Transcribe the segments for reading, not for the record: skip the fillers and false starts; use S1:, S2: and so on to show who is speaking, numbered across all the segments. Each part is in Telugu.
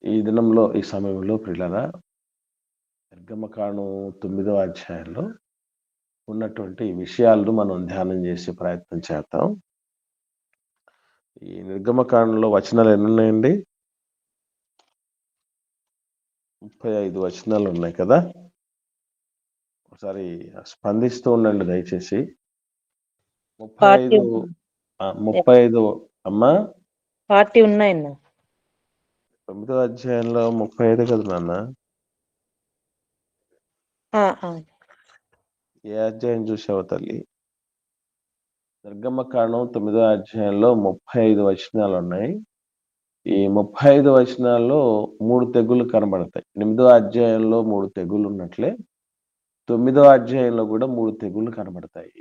S1: ఈ దినంలో, ఈ సమయంలో ప్రియులారా, నిర్గమకాండం 9వ అధ్యాయంలో ఉన్నటువంటి విషయాలను మనం ధ్యానం చేసే ప్రయత్నం చేద్దాం. ఈ నిర్గమకాండంలో వచనాలు ఎన్నున్నాయండి? 35 వచనాలున్నాయి కదా! ఒకసారి స్పందిస్తూ ఉండండి దయచేసి.
S2: 40
S1: 35 35 అమ్మా?
S2: 40 ఉన్నాయన్న.
S1: 9వ అధ్యాయంలో 35 కదా నాన్న? ఏ అధ్యాయం చూసావు తల్లి? నిర్గమకాండం 9వ అధ్యాయంలో 35 వచనాలున్నాయి. ఈ 35 వచనాల్లో 3 తెగుళ్ళు కనబడతాయి. 8వ అధ్యాయంలో 3 తెగుళ్ళు ఉన్నట్లే 9వ అధ్యాయంలో కూడా 3 తెగుళ్ళు కనబడతాయి.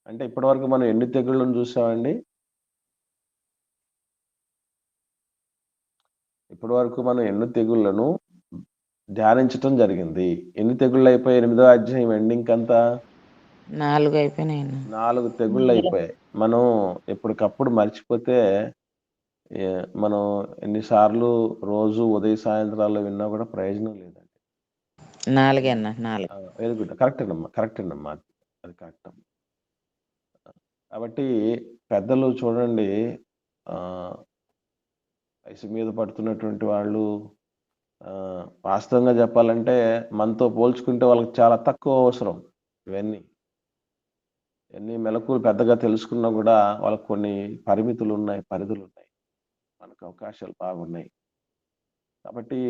S1: అంటే ఇప్పటివరకు మనం ఎన్ని తెగుళ్ళను చూసామండి? ఇప్పటివరకు మనం ఎన్ని తెగుళ్ళను ధ్యానించటం జరిగింది? ఎన్ని తెగుళ్ళు అయిపోయాయి 8వ అధ్యాయం ఎండింగ్ అంతా?
S2: 4 అయిపోయినాయన్న.
S1: 4 తెగుళ్ళు అయిపోయాయి. మనం ఎప్పటికప్పుడు మర్చిపోతే మనం ఎన్నిసార్లు రోజు ఉదయ సాయంత్రాల్లో విన్నా కూడా ప్రయోజనం లేదండి.
S2: 4 అన్న. 4.
S1: Very good. కరెక్టేనమ్మా. అది కరెక్ట్. కాబట్టి పెద్దలు చూడండి, వయసు మీద పడుతున్నటువంటి వాళ్ళు వాస్తవంగా చెప్పాలంటే మనతో పోల్చుకుంటే వాళ్ళకి చాలా తక్కువ అవసరం. ఇవన్నీ ఎన్ని మెలకువలు పెద్దగా తెలుసుకున్నా కూడా వాళ్ళకి కొన్ని పరిమితులున్నాయి, పరిధులున్నాయి. మనకు అవకాశాలు బాగున్నాయి. కాబట్టి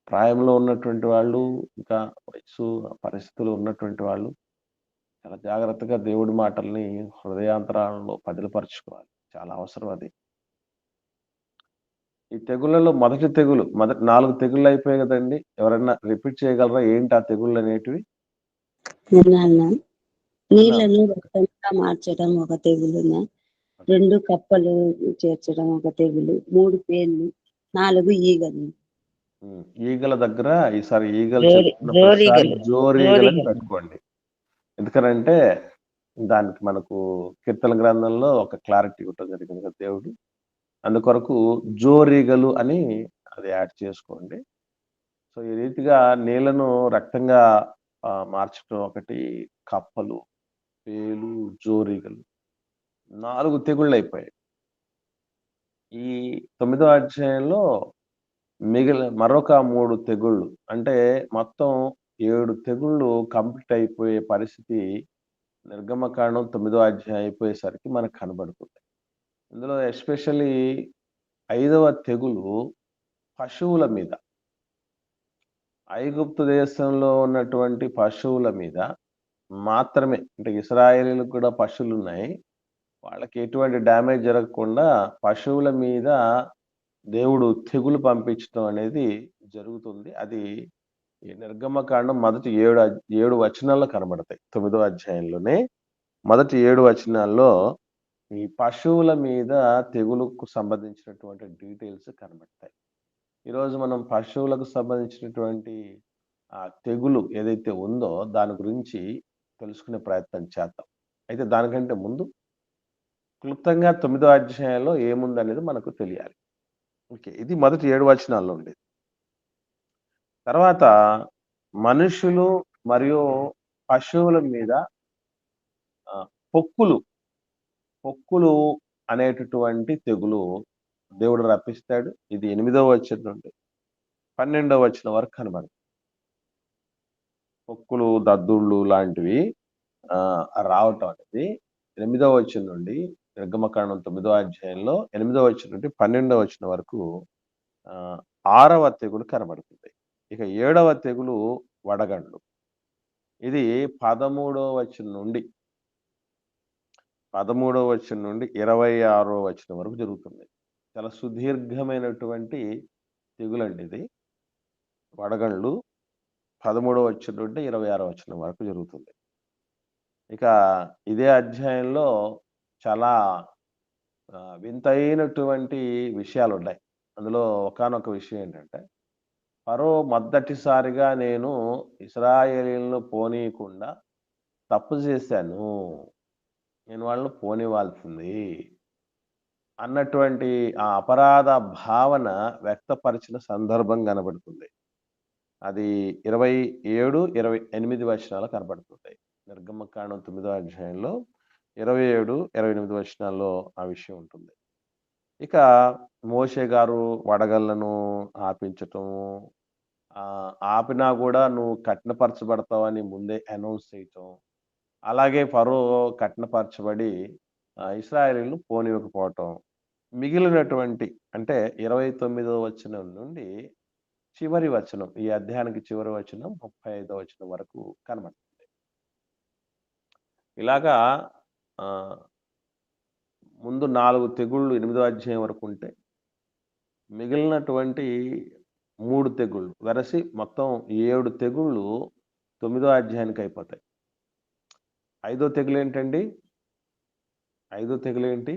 S1: ప్రాయంలో ఉన్నటువంటి వాళ్ళు, ఇంకా వయసు పరిస్థితులు ఉన్నటువంటి వాళ్ళు చాలా జాగ్రత్తగా దేవుడి మాటల్ని హృదయాంతరాలలో పదిలపరుచుకోవాలి. చాలా అవసరం అది. ఈ తెగుళ్ళలో మొదటి తెగులు, మొదటి 4 తెగుళ్ళు అయిపోయాయి కదండి! ఎవరైనా రిపీట్ చేయగలరా? ఏంటి ఆ తెగుళ్ళు అనేటివి?
S3: నీళ్లను రక్తంగా మార్చడం ఒక తెగులున, 2 కప్పలు చేర్చడం ఒక తెగులు, 3 పేర్లు, 4 ఈగలు.
S1: ఈగల దగ్గర ఈసారి ఈగలు చెప్తున్న ప్రతిసారి జోరీగలని పెట్టుకోండి. ఎందుకనంటే దానికి మనకు కీర్తన గ్రంథంలో ఒక క్లారిటీ ఇవ్వటం జరిగింది కదా దేవుడు. అందుకొరకు జోరీగలు అని అది యాడ్ చేసుకోండి. సో ఈ రీతిగా నీళ్లను రక్తంగా మార్చడం ఒకటి, కప్పలు, పేలు, జోరీగలు, 4 తెగుళ్ళు అయిపోయాయి. ఈ 9వ అధ్యాయంలో మరొక 3 తెగుళ్ళు, అంటే మొత్తం 7 తెగుళ్ళు కంప్లీట్ అయిపోయే పరిస్థితి నిర్గమకాండం 9వ అధ్యాయం అయిపోయేసరికి మనకు కనబడుతుంది. ఇందులో ఎస్పెషల్లీ 5వ తెగులు పశువుల మీద, ఐగుప్తు దేశంలో ఉన్నటువంటి పశువుల మీద మాత్రమే. అంటే ఇశ్రాయేలీలకు కూడా పశువులు ఉన్నాయి. వాళ్ళకి ఎటువంటి డ్యామేజ్ జరగకుండా పశువుల మీద దేవుడు తెగులు పంపించడం అనేది జరుగుతుంది. అది ఈ నిర్గమకాండం మొదటి 7 వచనాల్లో కనబడతాయి. 9వ అధ్యాయంలోనే మొదటి 7 వచనాల్లో ఈ పశువుల మీద తెగులుకు సంబంధించినటువంటి డీటెయిల్స్ కనబడతాయి. ఈరోజు మనం పశువులకు సంబంధించినటువంటి తెగులు ఏదైతే ఉందో దాని గురించి తెలుసుకునే ప్రయత్నం చేద్దాం. అయితే దానికంటే ముందు క్లుప్తంగా 9వ అధ్యాయంలో ఏముందనేది మనకు తెలియాలి. ఓకే, ఇది మొదటి 7 వచనాల్లో ఉండేది. తర్వాత మనుషులు మరియు పశువుల మీద పొక్కులు అనేటటువంటి తెగులు దేవుడు రప్పిస్తాడు. ఇది 8వ వచనం నుండి 12వ వచనం వరకు కనబడుతుంది. పొక్కులు, దద్దుళ్ళు లాంటివి రావటం అనేది 8వ వచనం నుండి, నిర్గమకాండం 9వ అధ్యాయంలో 8వ వచనం నుండి 12వ వచనం వరకు 6వ తెగులు కనబడుతుంది. ఇక 7వ తెగులు వడగండ్లు. ఇది 13వ వచనం నుండి 26వ వచనం వరకు జరుగుతుంది. చాలా సుదీర్ఘమైనటువంటి తెగులండి ఇది. వడగండ్లు 13వ వచనం నుండి 26వ వచనం వరకు జరుగుతుంది. ఇక ఇదే అధ్యాయంలో చాలా వింతైనటువంటి విషయాలు ఉన్నాయి. అందులో ఒకానొక విషయం ఏంటంటే, ఫరో మొదటిసారిగా నేను ఇశ్రాయేలీయులను పోనీయకుండా తప్పు చేశాను, నేను వాళ్ళని పోనివ్వాల్సింది అన్నటువంటి ఆ అపరాధ భావన వ్యక్తపరిచిన సందర్భం కనబడుతుంది. అది 27, 28 వచనాలు కనబడుతుంటాయి. నిర్గమకాండం 9వ అధ్యాయంలో 27, 28 వచనాల్లో ఆ విషయం ఉంటుంది. ఇక మోషే గారు వడగళ్ళను ఆపించటము, ఆపినా కూడా నువ్వు కఠినపరచబడతావని ముందే అనౌన్స్ చేయటం, అలాగే ఫరో కఠినపరచబడి ఇశ్రాయేలీయులను పోనివ్వకపోవటం, మిగిలినటువంటి అంటే 29వ వచనం నుండి చివరి వచనం, ఈ అధ్యాయానికి చివరి వచనం 35వ వచనం వరకు కనబడుతుంది. ఇలాగా ముందు 4 తెగుళ్ళు 8వ అధ్యాయం వరకు ఉంటే, మిగిలినటువంటి 3 తెగుళ్ళు వెరసి మొత్తం 7 తెగుళ్ళు 9వ అధ్యాయానికి అయిపోతాయి. 5వ తెగులు ఏంటండి? 5వ తెగులు ఏంటి?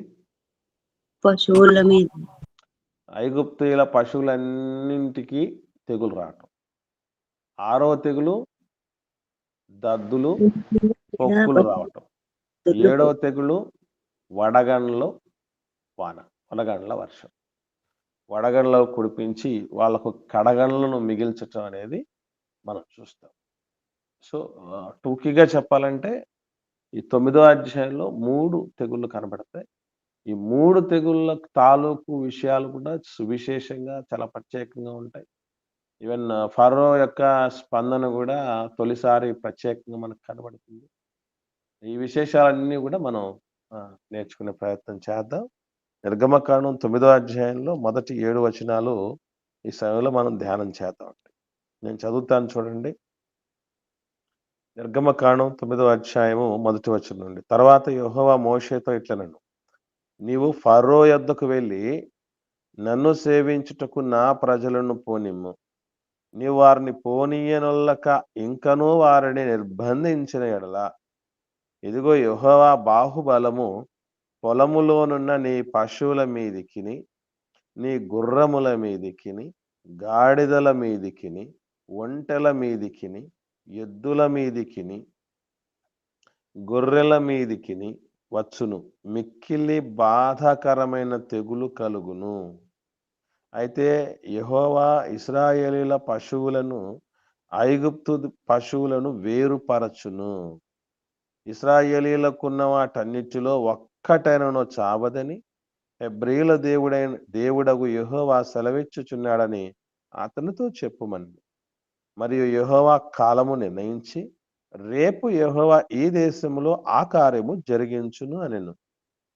S3: పశువుల మీద,
S1: ఐగుప్తీయుల పశువులన్నింటికి తెగులు రావటం. 6వ తెగులు దద్దులు, పొక్కులు రావటం. 7వ తెగులు వడగండ్ల వాన, వడగండ్ల వర్షం. వడగండ్ల కురిపించి వాళ్ళకు కడగండ్లను మిగిల్చటం అనేది మనం చూస్తాం. సో టూకీగా చెప్పాలంటే ఈ 9వ అధ్యాయంలో 3 తెగుళ్ళు కనబడతాయి. ఈ 3 తెగుళ్ళ తాలూకు విషయాలు కూడా సువిశేషంగా చాలా ప్రత్యేకంగా ఉంటాయి. ఈవెన్ ఫరో యొక్క స్పందన కూడా తొలిసారి ప్రత్యేకంగా మనకు కనబడుతుంది. ఈ విశేషాలన్నీ కూడా మనం నేర్చుకునే ప్రయత్నం చేద్దాం. నిర్గమకాండం 9వ అధ్యాయంలో మొదటి 7 వచనాలు ఈ సమయంలో మనం ధ్యానం చేద్దాం. నేను చదువుతాను చూడండి. నిర్గమకాండం 9వ అధ్యాయము మొదటి వచనం నుండి. తర్వాత యెహోవా మోషేతో ఇట్లనెను, నీవు ఫరో యొద్దకు వెళ్ళి నన్ను సేవించుటకు నా ప్రజలను పోనిమ్ము. నీవు వారిని పోనీయనొల్లక ఇంకనూ వారిని నిర్బంధించిన ఎడల, ఇదిగో యెహోవా బాహుబలము పొలములోనున్న నీ పశువుల మీదికిని, నీ గుర్రముల మీదికిని, గాడిదల మీదికిని, ఒంటెల మీదికిని, ఎద్దుల మీదికిని, గొర్రెల మీదికిని వచ్చును. మిక్కిలి బాధాకరమైన తెగులు కలుగును. అయితే యెహోవా ఇశ్రాయేలీయుల పశువులను ఐగుప్తు పశువులను వేరుపరచును. ఇశ్రాయేలీయులకున్న వాటన్నిటిలో ఒక్కటైనను చావదని హెబ్రీయుల దేవుడగు యెహోవా సెలవిచ్చుచున్నాడని అతనితో చెప్పుమని. మరియు యెహోవా కాలము నిర్ణయించి, రేపు యెహోవా ఈ దేశంలో ఆ కార్యము జరిగించును అనెను.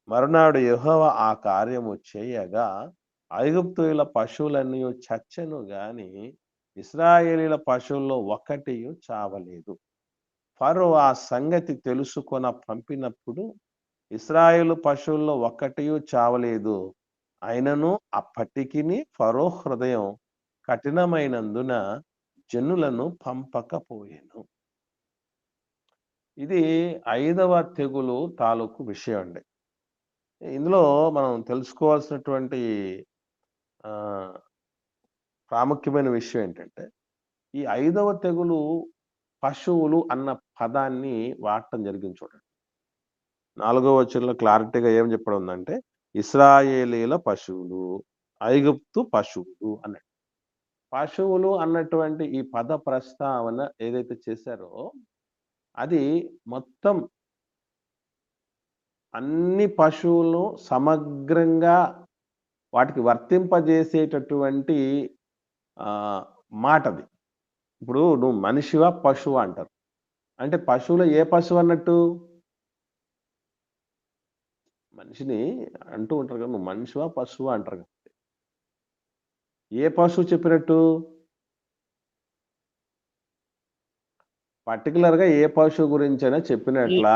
S1: మరునాడు యెహోవా ఆ కార్యము చేయగా ఐగుప్తీయుల పశువులన్నీ చచ్చెను గాని ఇశ్రాయేలీయుల పశువుల్లో ఒక్కటియు చావలేదు. ఫరో ఆ సంగతి తెలుసుకొన పంపినప్పుడు ఇశ్రాయేలు పశువుల్లో ఒక్కటియు చావలేదు. అయినను అప్పటికిని ఫరో హృదయం కఠినమైనందున జనులను పంపకపోయెను. ఇది 5వ తెగులు తాలూకు విషయం అండి. ఇందులో మనం తెలుసుకోవాల్సినటువంటి ప్రాముఖ్యమైన విషయం ఏంటంటే, ఈ 5వ తెగులు పశువులు అన్న పదాన్ని వాడటం జరిగింది చూడండి. 4వ వచనంలో క్లారిటీగా ఏం చెప్పడం ఉందంటే, ఇశ్రాయేలీల పశువులు, ఐగుప్తు పశువులు అన్నట్టు. పశువులు అన్నటువంటి ఈ పద ప్రస్తావన ఏదైతే చేశారో అది మొత్తం అన్ని పశువులను సమగ్రంగా వాటికి వర్తింపజేసేటటువంటి మాటది. ఇప్పుడు నువ్వు మనిషివా పశువా అంటారు. అంటే పశువులో ఏ పశువు అన్నట్టు? మనిషిని అంటూ ఉంటారు కదా, నువ్వు మనిషివా పశువా అంటారు కదా. ఏ పశువు చెప్పినట్టు? పర్టికులర్గా ఏ పశువు గురించైనా చెప్పినట్లా?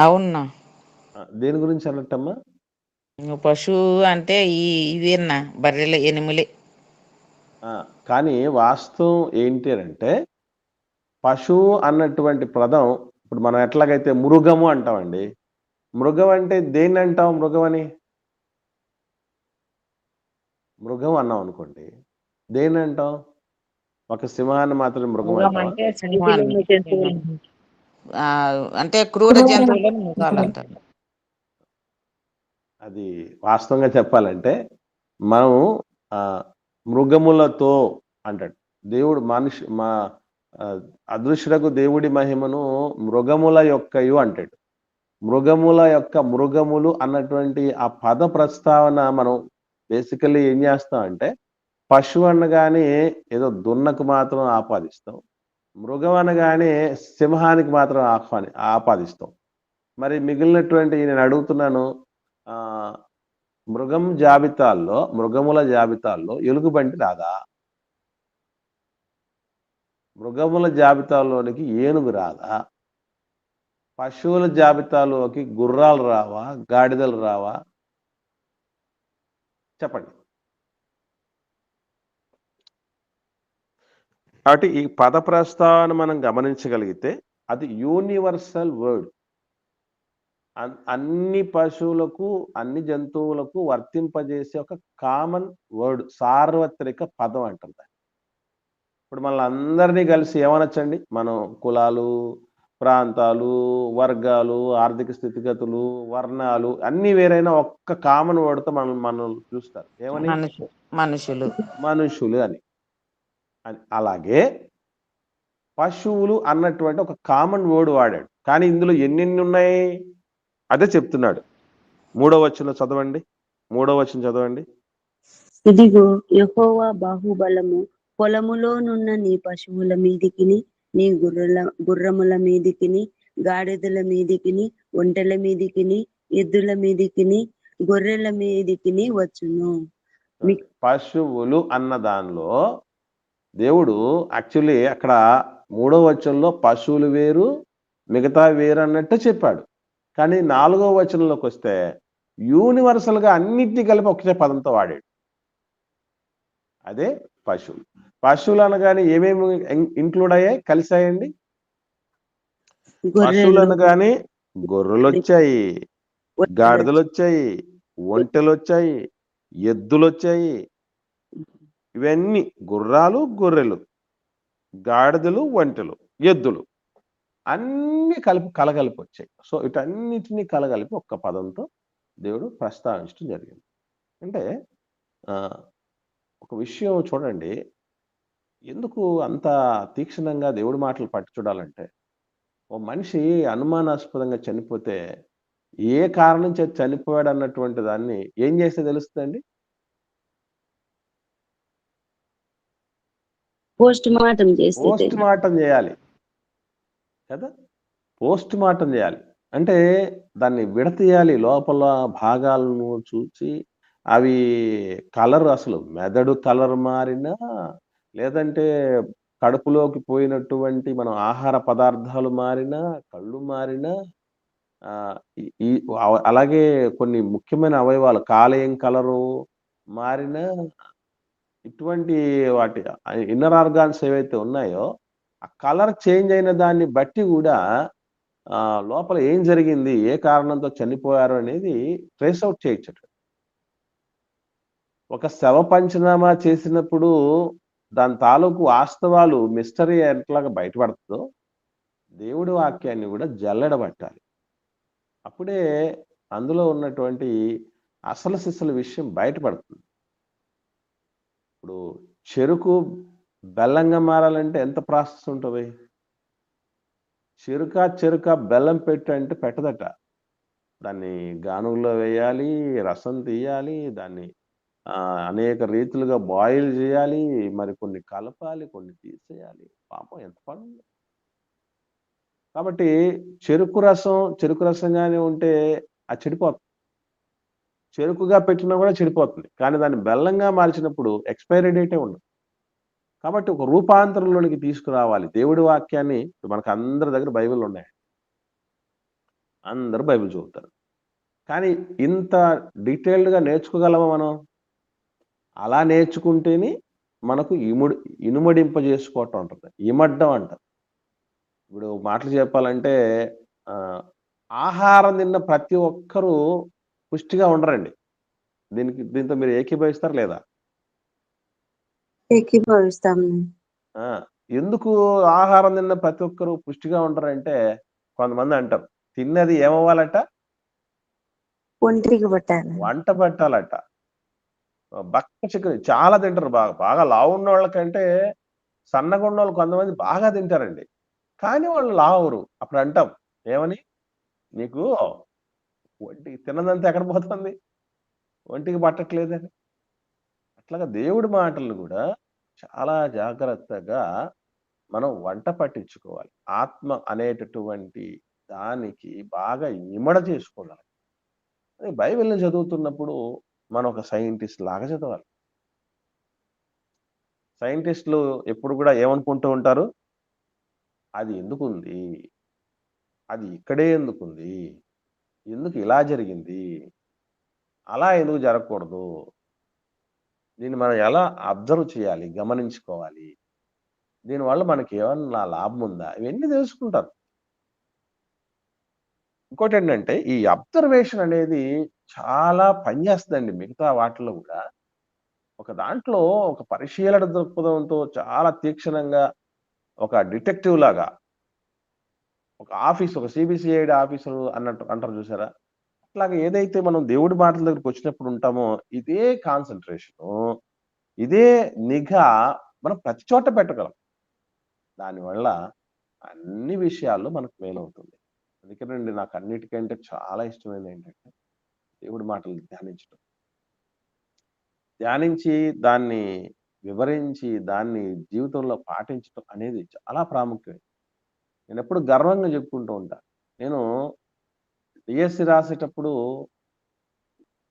S2: అవునా,
S1: దేని గురించి అన్నట్టమ్మా?
S2: పశువు అంటే ఇవేనా, బర్రెల ఎనిములే.
S1: కానీ వాస్తవం ఏంటి అంటే, పశువు అన్నటువంటి పదం ఇప్పుడు మనం ఎట్లాగైతే మృగము అంటామండి. మృగం అంటే దేన్ని అంటాం? మృగం అని మృగం అన్నాం అనుకోండి, దేన్ని అంటాం? ఒక సింహాన్ని మాత్రం మృగం అంటాం.
S2: అంటే క్రూర జంతువులను మృగాలు అంటారు.
S1: అది వాస్తవంగా చెప్పాలంటే మనం మృగములతో అంటాడు దేవుడు. అదృశ్యుడకు దేవుడి మహిమను మృగముల యొక్కయు అంటాడు. మృగములు అన్నటువంటి ఆ పద ప్రస్తావన మనం బేసికల్లీ ఏం చేస్తామంటే పశువు అనగానే ఏదో దున్నకు మాత్రం ఆపాదిస్తాం. మృగం అనగానే సింహానికి మాత్రం ఆపాదిస్తాం. మరి మిగిలినటువంటి నేను అడుగుతున్నాను, మృగముల జాబితాల్లో ఎలుగుబంటి రాదా? మృగముల జాబితాలోనికి ఏనుగు రాదా? పశువుల జాబితాలోకి గుర్రాలు రావా? గాడిదలు రావా? చెప్పండి. కాబట్టి ఈ పద ప్రస్తావన మనం గమనించగలిగితే అది యూనివర్సల్ వర్డ్. అన్ని పశువులకు, అన్ని జంతువులకు వర్తింపజేసే ఒక కామన్ వర్డ్, సార్వత్రిక పదం అంటారు దాన్ని. ఇప్పుడు మన అందరినీ కలిసి ఏమనొచ్చండి? మనం కులాలు, ప్రాంతాలు, వర్గాలు, ఆర్థిక స్థితిగతులు, వర్ణాలు అన్ని వేరైనా ఒక్క కామన్ వర్డ్తో మనం చూస్తారు. ఏమని? మనుషులు అని. అలాగే పశువులు అన్నటువంటి ఒక కామన్ వర్డ్ వాడాడు. కానీ ఇందులో ఎన్నెన్ని ఉన్నాయి అదే చెప్తున్నాడు. 3వ వచనం చదవండి. 3వ వచనం చదవండి.
S3: ఇదిగో యెహోవా బాహుబలము పొలములోనున్న నీ పశువుల మీదికిని, నీ గుర్రముల మీదికిని, గాడిదల మీదికిని, ఒంటెల మీదికిని, ఎద్దుల మీదికిని, గొర్రెల మీదికిని వచ్చును.
S1: పశువులు అన్న దానిలో దేవుడు యాక్చువల్లీ అక్కడ 3వ వచనంలో పశువులు వేరు, మిగతా వేరు అన్నట్టు చెప్పాడు. కానీ 4వ వచనంలోకి వస్తే యూనివర్సల్ గా అన్నిటినీ కలిపి ఒకటే పదంతో వాడాడు. అదే పశువులు. పశువులు అనగానే ఏమేమి ఇంక్లూడ్ అయ్యాయి, కలిసాయండి? పశువులు అనగానే గొర్రెలు వచ్చాయి, గాడిదలు వచ్చాయి, ఒంటెలు వచ్చాయి, ఎద్దులు వచ్చాయి. ఇవన్నీ గుర్రాలు, గొర్రెలు, గాడిదలు, ఒంటెలు, ఎద్దులు అన్ని కలగలిపి వచ్చాయి. సో వీటన్నిటినీ కలగలిపి ఒక్క పదంతో దేవుడు ప్రస్తావించడం జరిగింది. అంటే ఒక విషయం చూడండి, ఎందుకు అంత తీక్షణంగా దేవుడి మాటలు పట్టి చూడాలంటే, ఓ మనిషి అనుమానాస్పదంగా చనిపోతే ఏ కారణం చేత చనిపోయాడు అన్నటువంటి దాన్ని ఏం చేస్తే తెలుస్తుందండి?
S3: పోస్ట్ మార్టం
S1: చేయాలి కదా. పోస్ట్ మార్టం చేయాలి అంటే దాన్ని విడతీయాలి. లోపల భాగాలను చూసి అవి కలర్, అసలు మెదడు కలర్ మారినా, లేదంటే కడుపులోకి పోయినటువంటి మనం ఆహార పదార్థాలు మారినా, కళ్ళు మారినా, అలాగే కొన్ని ముఖ్యమైన అవయవాలు కాలేయం కలరు మారినా, ఇటువంటి వాటి ఇన్నర్ ఆర్గాన్స్ ఏవైతే ఉన్నాయో ఆ కలర్ చేంజ్ అయిన దాన్ని బట్టి కూడా లోపల ఏం జరిగింది, ఏ కారణంతో చనిపోయారు అనేది ట్రేస్ అవుట్ చేయొచ్చు. ఒక శవ పంచనామా చేసినప్పుడు దాని తాలూకు వాస్తవాలు, మిస్టరీ ఎట్లాగా బయటపడుతుందో దేవుడి వాక్యాన్ని కూడా జల్లెడబట్టాలి. అప్పుడే అందులో ఉన్నటువంటి అసలు సిసలు విషయం బయటపడుతుంది. ఇప్పుడు చెరుకు బెల్లంగా మారాలంటే ఎంత ప్రాసెస్ ఉంటుంది? చెరుక బెల్లం పెట్టు అంటే పెట్టదట. దాన్ని గానుగులో వేయాలి, రసం తీయాలి, దాన్ని అనేక రీతులుగా బాయిల్ చేయాలి, మరి కొన్ని కలపాలి, కొన్ని తీసేయాలి. పాపం ఎంత పని. కాబట్టి చెరుకు రసంగానే ఉంటే అది చెడిపోతుంది. చెరుకుగా పెట్టినా కూడా చెడిపోతుంది. కానీ దాన్ని బెల్లంగా మార్చినప్పుడు ఎక్స్పైరీ డేటే ఉండదు. కాబట్టి ఒక రూపాంతరంలోనికి తీసుకురావాలి దేవుడి వాక్యాన్ని. మనకు అందరి దగ్గర బైబిల్ ఉన్నాయి, అందరూ బైబిల్ చదువుతారు. కానీ ఇంత డీటెయిల్డ్గా నేర్చుకోగలమా మనం? అలా నేర్చుకుంటేనే మనకు ఇనుమడింపజేసుకోవటం ఉంటుంది, ఇమడ్డం అంటారు. ఇప్పుడు మాటలు చెప్పాలంటే ఆహారం తిన్న ప్రతి ఒక్కరూ పుష్టిగా ఉండరండి. దీంతో మీరు ఏకీభవిస్తారు లేదా?
S3: ఏకీభవిస్తాం.
S1: ఎందుకు ఆహారం తిన్న ప్రతి ఒక్కరు పుష్టిగా ఉంటారంటే, కొంతమంది అంటారు తిన్నది ఏమవ్వాలట,
S3: ఒంటికి పట్టాలి.
S1: వంట పట్టాలట. బక్క చికెన్ చాలా తింటారు బాగా. బాగా లావు ఉన్న వాళ్ళకంటే సన్నగా ఉన్నోళ్ళు కొంతమంది బాగా తింటారండి. కానీ వాళ్ళు లావరు. అప్పుడు అంటాం ఏమని? నీకు ఒంటికి తిన్నదంతా ఎక్కడ పోతుంది? ఒంటికి పట్టట్లేదని. అట్లాగా దేవుడి మాటలను గూడా చాలా జాగ్రత్తగా మనం వంట పట్టించుకోవాలి. ఆత్మ అనేటటువంటి దానికి బాగా ఇమడ చేసుకోగలం. అదే బైబిల్‌ని చదువుతున్నప్పుడు మనం ఒక సైంటిస్ట్ లాగా చదవాలి. సైంటిస్ట్‌లు ఎప్పుడు గూడా ఏమనుకుంటూ ఉంటారు? అది ఎందుకుంది? అది ఇక్కడే ఎందుకుంది? ఎందుకు ఇలా జరిగింది? అలా ఎందుకు జరగకూడదు? దీన్ని మనం ఎలా అబ్జర్వ్ చేయాలి? గమనించుకోవాలి. దీనివల్ల మనకేమన్నా లాభం ఉందా? ఇవన్నీ తెలుసుకుంటారు. ఇంకోటేంటంటే ఈ అబ్జర్వేషన్ అనేది చాలా పనిచేస్తదండి మిగతా వాటిల్లో గూడా. ఒక దాంట్లో ఒక పరిశీలన దృక్పథంతో చాలా తీక్షణంగా ఒక డిటెక్టివ్ లాగా ఒక సీబీసీఐడీ ఆఫీసరు అన్నట్టు అంటారు చూసారా? అట్లాగా ఏదైతే మనం దేవుడి మాటల దగ్గరికొచ్చినప్పుడు ఉంటామో, ఇదే కాన్సంట్రేషను, ఇదే నిఘా మనం ప్రతి చోట పెట్టగలం. దానివల్ల అన్ని విషయాల్లో మనకు మేలవుతుంది. అందుకేనండి నాకు అన్నిటికంటే చాలా ఇష్టమైనదేంటంటే దేవుడి మాటలు ధ్యానించడం. ధ్యానించి దాన్ని వివరించి, దాన్ని జీవితంలో పాటించడం అనేది చాలా ప్రాముఖ్యం. నేనెప్పుడు గర్వంగా చెప్పుకుంటూ ఉంటా. నేను డీఎస్సీ రాసేటప్పుడు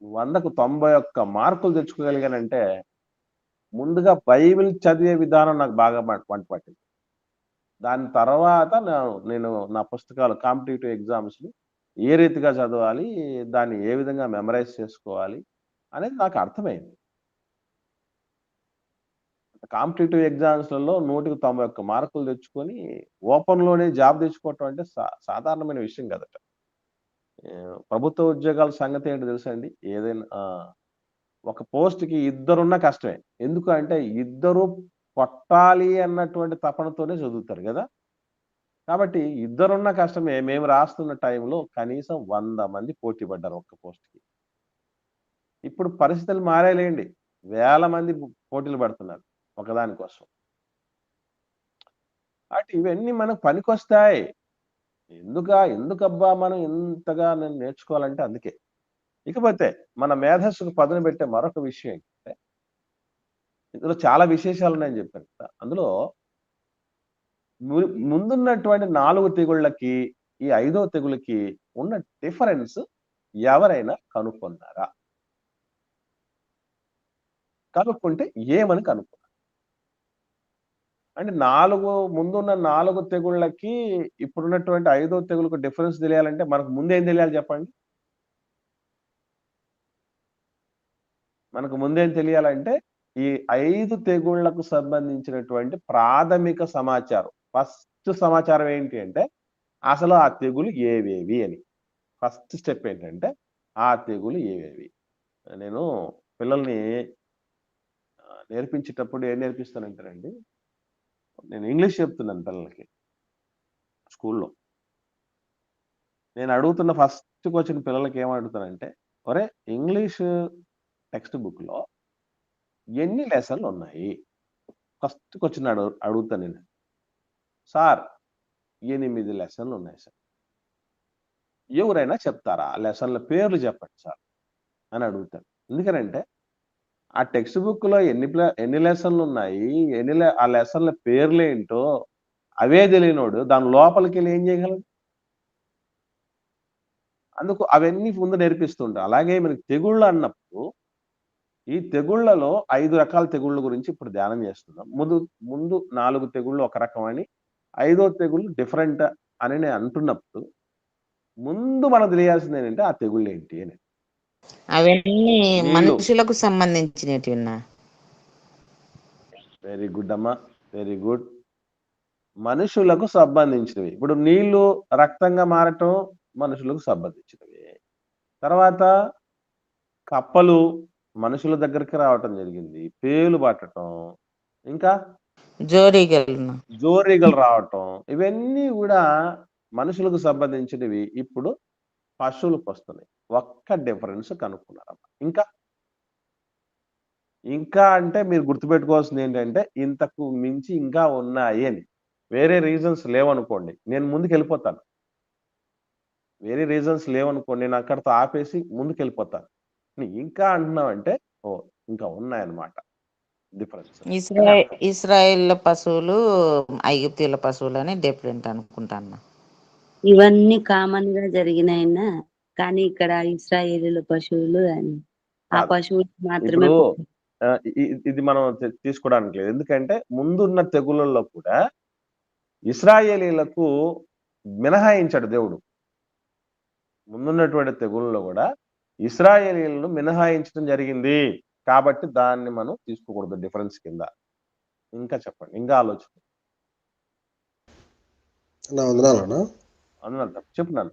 S1: 100కు 91 మార్కులు తెచ్చుకోగలిగానంటే, ముందుగా బైబిల్ చదివే విధానం నాకు బాగా వంట పట్టింది. దాని తర్వాత నేను నా పుస్తకాలు కాంపిటీటివ్ ఎగ్జామ్స్‌ని ఏ రీతిగా చదవాలి, దాన్ని ఏ విధంగా మెమరైజ్ చేసుకోవాలి అనేది నాకు అర్థమైంది. కాంపిటీటివ్ ఎగ్జామ్స్‌లలో 100కి 91 మార్కులు తెచ్చుకొని ఓపెన్‌లోనే జాబ్ తెచ్చుకోవటం అంటే సాధారణమైన విషయం కాదట. ప్రభుత్వ ఉద్యోగాల సంగతేంటో తెలుసా అండి? ఏదైనా ఒక పోస్ట్‌కి ఇద్దరున్నా కష్టమే. ఎందుకు అంటే ఇద్దరు కొట్టాలి అన్నటువంటి తపనతోనే చదువుతారు గదా! కాబట్టి ఇద్దరున్నా కష్టమే. మేము రాస్తున్న టైంలో కనీసం 100 మంది పోటీ పడ్డారు ఒక్క పోస్ట్‌కి. ఇప్పుడు పరిస్థితులు మారాయిలెండి. వేల మంది పోటీలు పడుతున్నారు ఒకదాని కోసం. కాబట్టి ఇవన్నీ మనకు పనికొస్తాయి. ఎందుకబ్బా మనం ఇంతగా నేర్చుకోవాలంటే అందుకే. ఇకపోతే మన మేధస్సుకు పదును పెట్టే మరొక విషయం ఏంటంటే, ఇందులో చాలా విశేషాలున్నాయని చెప్పాను కదా! అందులో ము ముందున్నటువంటి 4 తెగుళ్ళకి, ఈ ఐదో తెగులుకి ఉన్న డిఫరెన్స్ ఎవరైనా కనుక్కున్నారా? కనుక్కుంటే ఏమని కనుక్కున్నారు? అంటే ముందున్న 4 తెగుళ్ళకి ఇప్పుడున్నటువంటి ఐదో తెగులుకు డిఫరెన్స్ తెలియాలంటే మనకు ముందేం తెలియాలి చెప్పండి? మనకు ముందేం తెలియాలంటే, ఈ 5 తెగుళ్ళకు సంబంధించినటువంటి ప్రాథమిక సమాచారం. ఫస్ట్ సమాచారం ఏంటి అంటే, అసలు ఆ తెగులు ఏవేవి అని. ఫస్ట్ స్టెప్ ఏంటంటే, ఆ తెగులు ఏవేవి? నేను పిల్లల్ని నేర్పించేటప్పుడు ఏం నేర్పిస్తానంటేనండి, నేను ఇంగ్లీష్ చెప్తున్నాను పిల్లలకి స్కూల్‌లో. నేను అడుగుతున్న ఫస్ట్ క్వెషన్ పిల్లలకి ఏమడుగుతానంటే, "ఒరేయ్! ఇంగ్లీషు టెక్స్ట్ బుక్‌లో ఎన్ని లెసన్‌లున్నాయి?" ఫస్ట్ క్వెషన్ అడుగుతా నేను. సార్ 8 లెసన్‌లున్నాయి సార్. ఎవరైనా చెప్తారా? లెసన్‌ల పేర్లు చెప్పండి సార్ అని అడుగుతాను. ఎందుకనంటే, ఆ టెక్స్ట్ బుక్‌లో ఎన్ని లెసన్‌లున్నాయి, ఆ లెసన్‌ల పేర్లేంటో అవే తెలియనోడు దాని లోపలికెళ్ళి ఏం చేయగలడు? అందుకు అవన్నీ ముందు నేర్పిస్తూ ఉంటా. అలాగే మనకి తెగుళ్ళు అన్నప్పుడు, ఈ తెగుళ్ళలో 5 రకాల తెగుళ్ళ గురించి ఇప్పుడు ధ్యానం చేస్తున్నాం. ముందు 4 తెగుళ్ళు ఒక రకమని, ఐదో తెగుళ్ళు డిఫరెంట్ అని నేను అంటున్నప్పుడు, ముందు మనకు తెలియాల్సిందేంటంటే ఆ తెగుళ్ళేంటి అని.
S2: అవన్నీ
S1: నీళ్ళు.
S2: మనుషులకు సంబంధించినటివన్నా?
S1: వెరీ గుడ్ అమ్మా. Very good. మనుషులకు సంబంధించినవి. ఇప్పుడు నీళ్ళు రక్తంగా మారటం మనుషులకు సంబంధించినవి. తర్వాత కప్పలు మనుషుల దగ్గరికి రావటం జరిగింది. పేలు పట్టటం. ఇంకా
S2: జోరీగలున్నా?
S1: జోరీగలు రావటం. ఇవన్నీ గూడా మనుషులకు సంబంధించినవి. ఇప్పుడు పశువులకు వస్తున్నాయి. ఒక్క డిఫరెన్స్ కనుక్కున్నారమ్మా. ఇంకా అంటే మీరు గుర్తుపెట్టుకోవాల్సింది ఏంటంటే ఇంతకు మించి ఇంకా ఉన్నాయి అని. వేరే రీజన్స్ లేవనుకోండి నేను ముందుకెళ్ళిపోతాను. వేరే రీజన్స్ లేవనుకోండి నేను అక్కడితో ఆపేసి ముందుకెళ్ళిపోతాను. ఇంకా అంటున్నావంటే ఇంకా ఉన్నాయన్నమాట డిఫరెన్స్.
S2: ఇస్రాయేల్ పశువులు ఐగుప్తీయుల పశువులు అని డిఫరెంట్ అనుకుంటాను.
S3: ఇవన్నీ కామన్ గా జరిగినాయినా కానీ ఇక్కడ ఇశ్రాయేలీయుల పశువులు అని ఆ
S1: కాదు.
S3: పశువులు మాత్రమే
S1: ఇప్పుడు ఇది మనం తీసుకోవడానికి లేదు. ఎందుకంటే ముందున్న తెగుళ్ళలో కూడా ఇశ్రాయేలీయులకు మినహాయించాడు దేవుడు. ముందున్నటువంటి తెగుళ్ళలో కూడా ఇశ్రాయేలీయులను మినహాయించడం జరిగింది. కాబట్టి దాన్ని మనం తీసుకోకూడదు డిఫరెన్స్ కింద. ఇంకా చెప్పండి. ఇంకా ఆలోచన.
S4: వందనాలన్నా.
S1: అందులో చెప్పు నాన్న.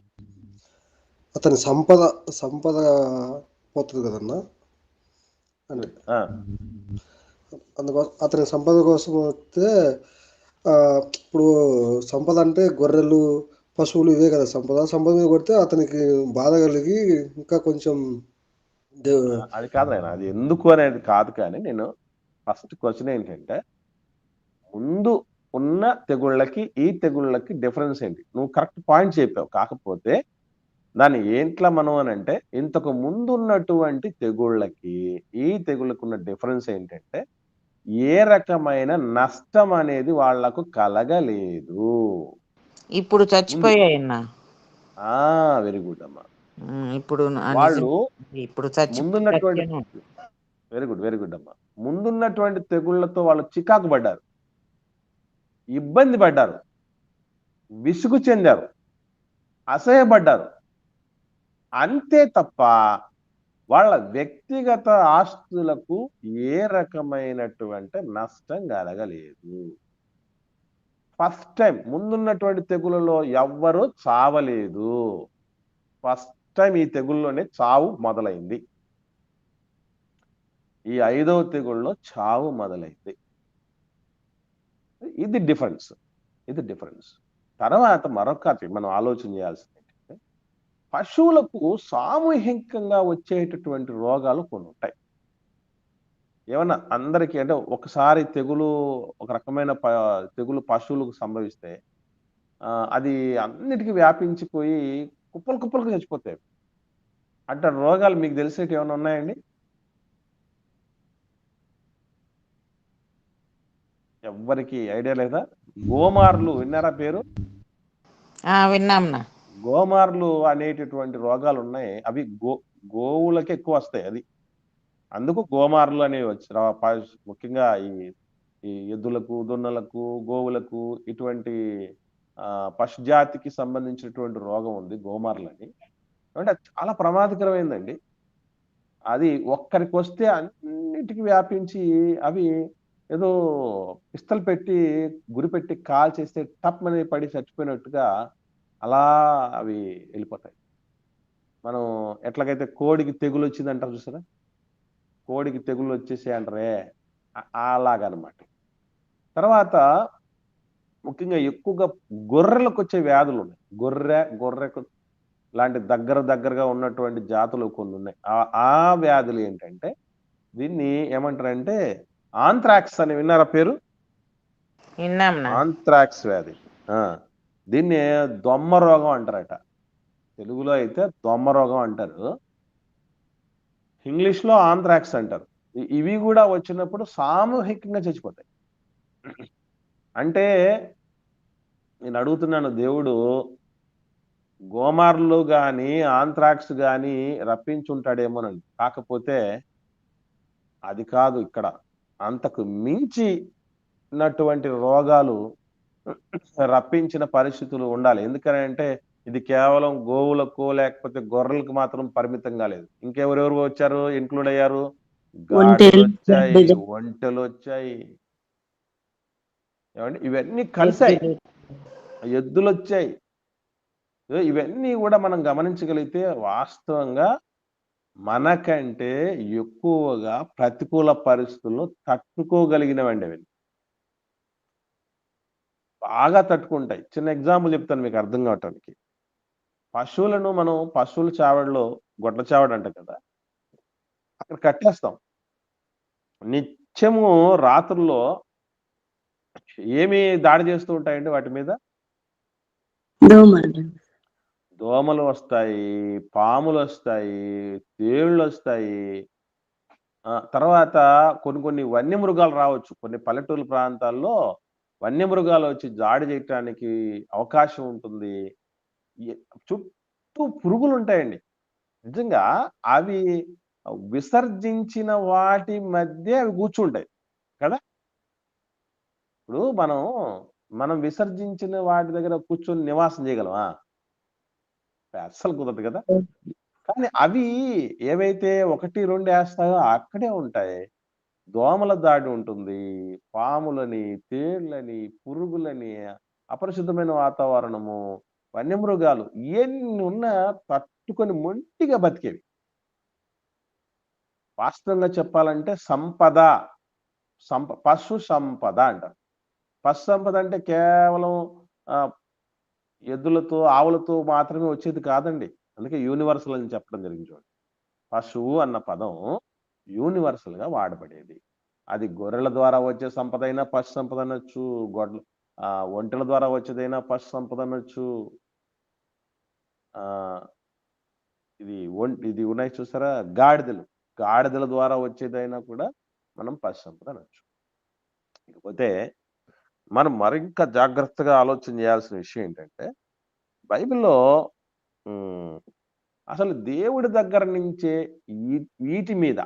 S4: అతని సంపద పోతుంది కదన్నా అంటే అందుకోసం అతని సంపద కోసం వస్తే ఇప్పుడు సంపద అంటే గొర్రెలు పశువులు ఇవే కదా సంపద మీద కొడితే అతనికి బాధ కలిగి ఇంకా కొంచెం
S1: అది కాదు నాయన, అది ఎందుకు అనేది కాదు. కానీ నేను ఫస్ట్ క్వశ్చన్ ఏంటంటే ముందు ఉన్న తెగుళ్ళకి ఈ తెగుళ్ళకి డిఫరెన్స్ ఏంటి? నువ్వు కరెక్ట్ పాయింట్ చెప్పావు. కాకపోతే దాన్ని ఏంట్లా మనం అని అంటే ఇంతకు ముందు ఉన్నటువంటి తెగుళ్ళకి ఈ తెగుళ్ళకు ఉన్న డిఫరెన్స్ ఏంటంటే ఏ రకమైన నష్టం అనేది వాళ్లకు కలగలేదు.
S2: ఇప్పుడు చచ్చిపోయాయన్నా.
S1: వెరీ గుడ్ అమ్మా.
S2: ఇప్పుడు
S1: వాళ్ళు
S2: ఇప్పుడు
S1: ముందున్నటువంటి వెరీ గుడ్ అమ్మా. ముందున్నటువంటి తెగుళ్లతో వాళ్ళు చికాకు పడ్డారు, ఇబ్బంది పడ్డారు, విసుగు చెందారు, అసహ్యపడ్డారు. అంతే తప్ప వాళ్ళ వ్యక్తిగత ఆస్తులకు ఏ రకమైనటువంటి నష్టం కలగలేదు. ఫస్ట్ టైం ముందున్నటువంటి తెగులలో ఎవ్వరూ చావలేదు. ఫస్ట్ టైం ఈ తెగుల్లోనే చావు మొదలైంది. ఈ 5వ తెగుళ్ళలో చావు మొదలైంది. ఇది డిఫరెన్స్. తర్వాత మరొకటి మనం ఆలోచన చేయాల్సింది ఏంటంటే పశువులకు సామూహికంగా వచ్చేటటువంటి రోగాలు కొన్ని ఉంటాయి. ఏమన్నా అందరికీ అంటే ఒకసారి తెగులు ఒక రకమైన తెగులు పశువులకు సంభవిస్తే అది అన్నిటికీ వ్యాపించిపోయి కుప్పలుగా చచ్చిపోతాయి. అంటే రోగాలు మీకు తెలిసేటి ఏమైనా ఉన్నాయండి? ఎవ్వరికి ఐడియా లేదా? గోమార్లు విన్నారా పేరు?
S2: విన్నాంనా.
S1: గోమార్లు అనేటటువంటి రోగాలు ఉన్నాయి. అవి గోవులకి ఎక్కువ వస్తాయి. అది అందుకు గోమార్లు అనేవి వచ్చి ముఖ్యంగా ఈ ఎద్దులకు, దున్నలకు, గోవులకు ఇటువంటి పశుజాతికి సంబంధించినటువంటి రోగం ఉంది గోమార్లని. అంటే చాలా ప్రమాదకరమైందండి. అది ఒక్కరికి వస్తే అన్నిటికీ వ్యాపించి అవి ఏదో పిస్తలు పెట్టి గురిపెట్టి కాల్ చేస్తే టప్మని పడి చచ్చిపోయినట్టుగా అలా అవి వెళ్ళిపోతాయి. మనం ఎట్లాగైతే కోడికి తెగులు వచ్చింది అంటారు చూసారా, కోడికి తెగులు వచ్చేసి అంటారే అలాగనమాట. తర్వాత ముఖ్యంగా ఎక్కువగా గొర్రెలకు వచ్చే వ్యాధులు ఉన్నాయి. గొర్రెకు లాంటి దగ్గరగా ఉన్నటువంటి జాతులు కొన్ని ఉన్నాయి. ఆ వ్యాధులు ఏంటంటే దీన్ని ఏమంటారంటే ఆంథ్రాక్స్ అని విన్నారా పేరు? ఆంథ్రాక్స్ వ్యాధి. దీన్ని దొమ్మ రోగం అంటారట. తెలుగులో అయితే దొమ్మ రోగం అంటారు, ఇంగ్లీష్ లో ఆంథ్రాక్స్ అంటారు. ఇవి కూడా వచ్చినప్పుడు సామూహికంగా చచ్చిపోతాయి. అంటే నేను అడుగుతున్నాను, దేవుడు గోమార్లు గాని ఆంథ్రాక్స్ గాని రప్పించుంటాడేమోనండి. కాకపోతే అది కాదు. ఇక్కడ అంతకు మించినటువంటి రోగాలు రప్పించిన పరిస్థితులు ఉండాలి. ఎందుకనంటే ఇది కేవలం గోవులకు లేకపోతే గొర్రెలకు మాత్రం పరిమితం కాలేదు. ఇంకెవరెవరు వచ్చారు, ఇన్క్లూడ్ అయ్యారు? గాడిదలు వచ్చాయి, ఒంటెలు వచ్చాయి, ఏమండి ఇవన్నీ కలిసాయి, ఎద్దులు వచ్చాయి. ఇవన్నీ కూడా మనం గమనించగలిగితే వాస్తవంగా మనకంటే ఎక్కువగా ప్రతికూల పరిస్థితుల్లో తట్టుకోగలిగినవండి. అవి బాగా తట్టుకుంటాయి. చిన్న ఎగ్జాంపుల్ చెప్తాను మీకు అర్థం కావటానికి. పశువులను మనం పశువుల చావడిలో గొడ్ల చావడి అంటాం కదా, అక్కడ కట్టేస్తాం. నిత్యము రాత్రుల్లో ఏమి దాడి చేస్తూ ఉంటాయండి వాటి మీద?
S3: దోమలు.
S1: దోమలు వస్తాయి, పాములొస్తాయి, తేళ్ళొస్తాయి. తర్వాత కొన్ని కొన్ని వన్యమృగాలు రావచ్చు. కొన్ని పల్లెటూరు ప్రాంతాల్లో వన్యమృగాలు వచ్చి దాడి చేయటానికి అవకాశం ఉంటుంది. ఎ చుట్టూ పురుగులుంటాయండి. నిజంగా అవి విసర్జించిన వాటి మధ్య అవి కూర్చుంటాయి కదా! ఇప్పుడు మనం విసర్జించిన వాటి దగ్గర కూర్చొని నివాసం చేయగలమా? అస్సలు కుదరదు కదా! కానీ అవి ఏవైతే 1, 2 ఏస్తాయో అక్కడే ఉంటాయి. దోమల దాడి ఉంటుంది. పాములని, తేళ్ళని, పురుగులని, అపరిశుద్ధమైన వాతావరణము, వన్యమృగాలు ఎన్ని ఉన్నా తట్టుకొని మొండిగా బతికేవి. వాస్తవంగా చెప్పాలంటే పశు సంపద అంటారు. పశు సంపద అంటే కేవలం ఆహ్, ఎద్దులతో, ఆవులతో మాత్రమే వచ్చేది కాదండి. అందుకే యూనివర్సల్ అని చెప్పడం జరిగింది చూడండి. పశువు అన్న పదం యూనివర్సల్‌గా వాడబడేది. అది గొర్రెల ద్వారా వచ్చే సంపదైనా పశు సంపద అనొచ్చు. ఒంటెల ద్వారా వచ్చేదైనా పశు సంపద అనొచ్చు. ఆహ్, ఇది ఉన్నాయి చూసారా? గాడిదలు. గాడిదల ద్వారా వచ్చేదైనా కూడా మనం పశు సంపద అనొచ్చు. ఇకపోతే మనం మరింక జాగ్రత్తగా ఆలోచన చేయాల్సిన విషయం ఏంటంటే, బైబిల్‌లో హ్మ్. అసలు దేవుడి దగ్గర నుంచే వీటి మీద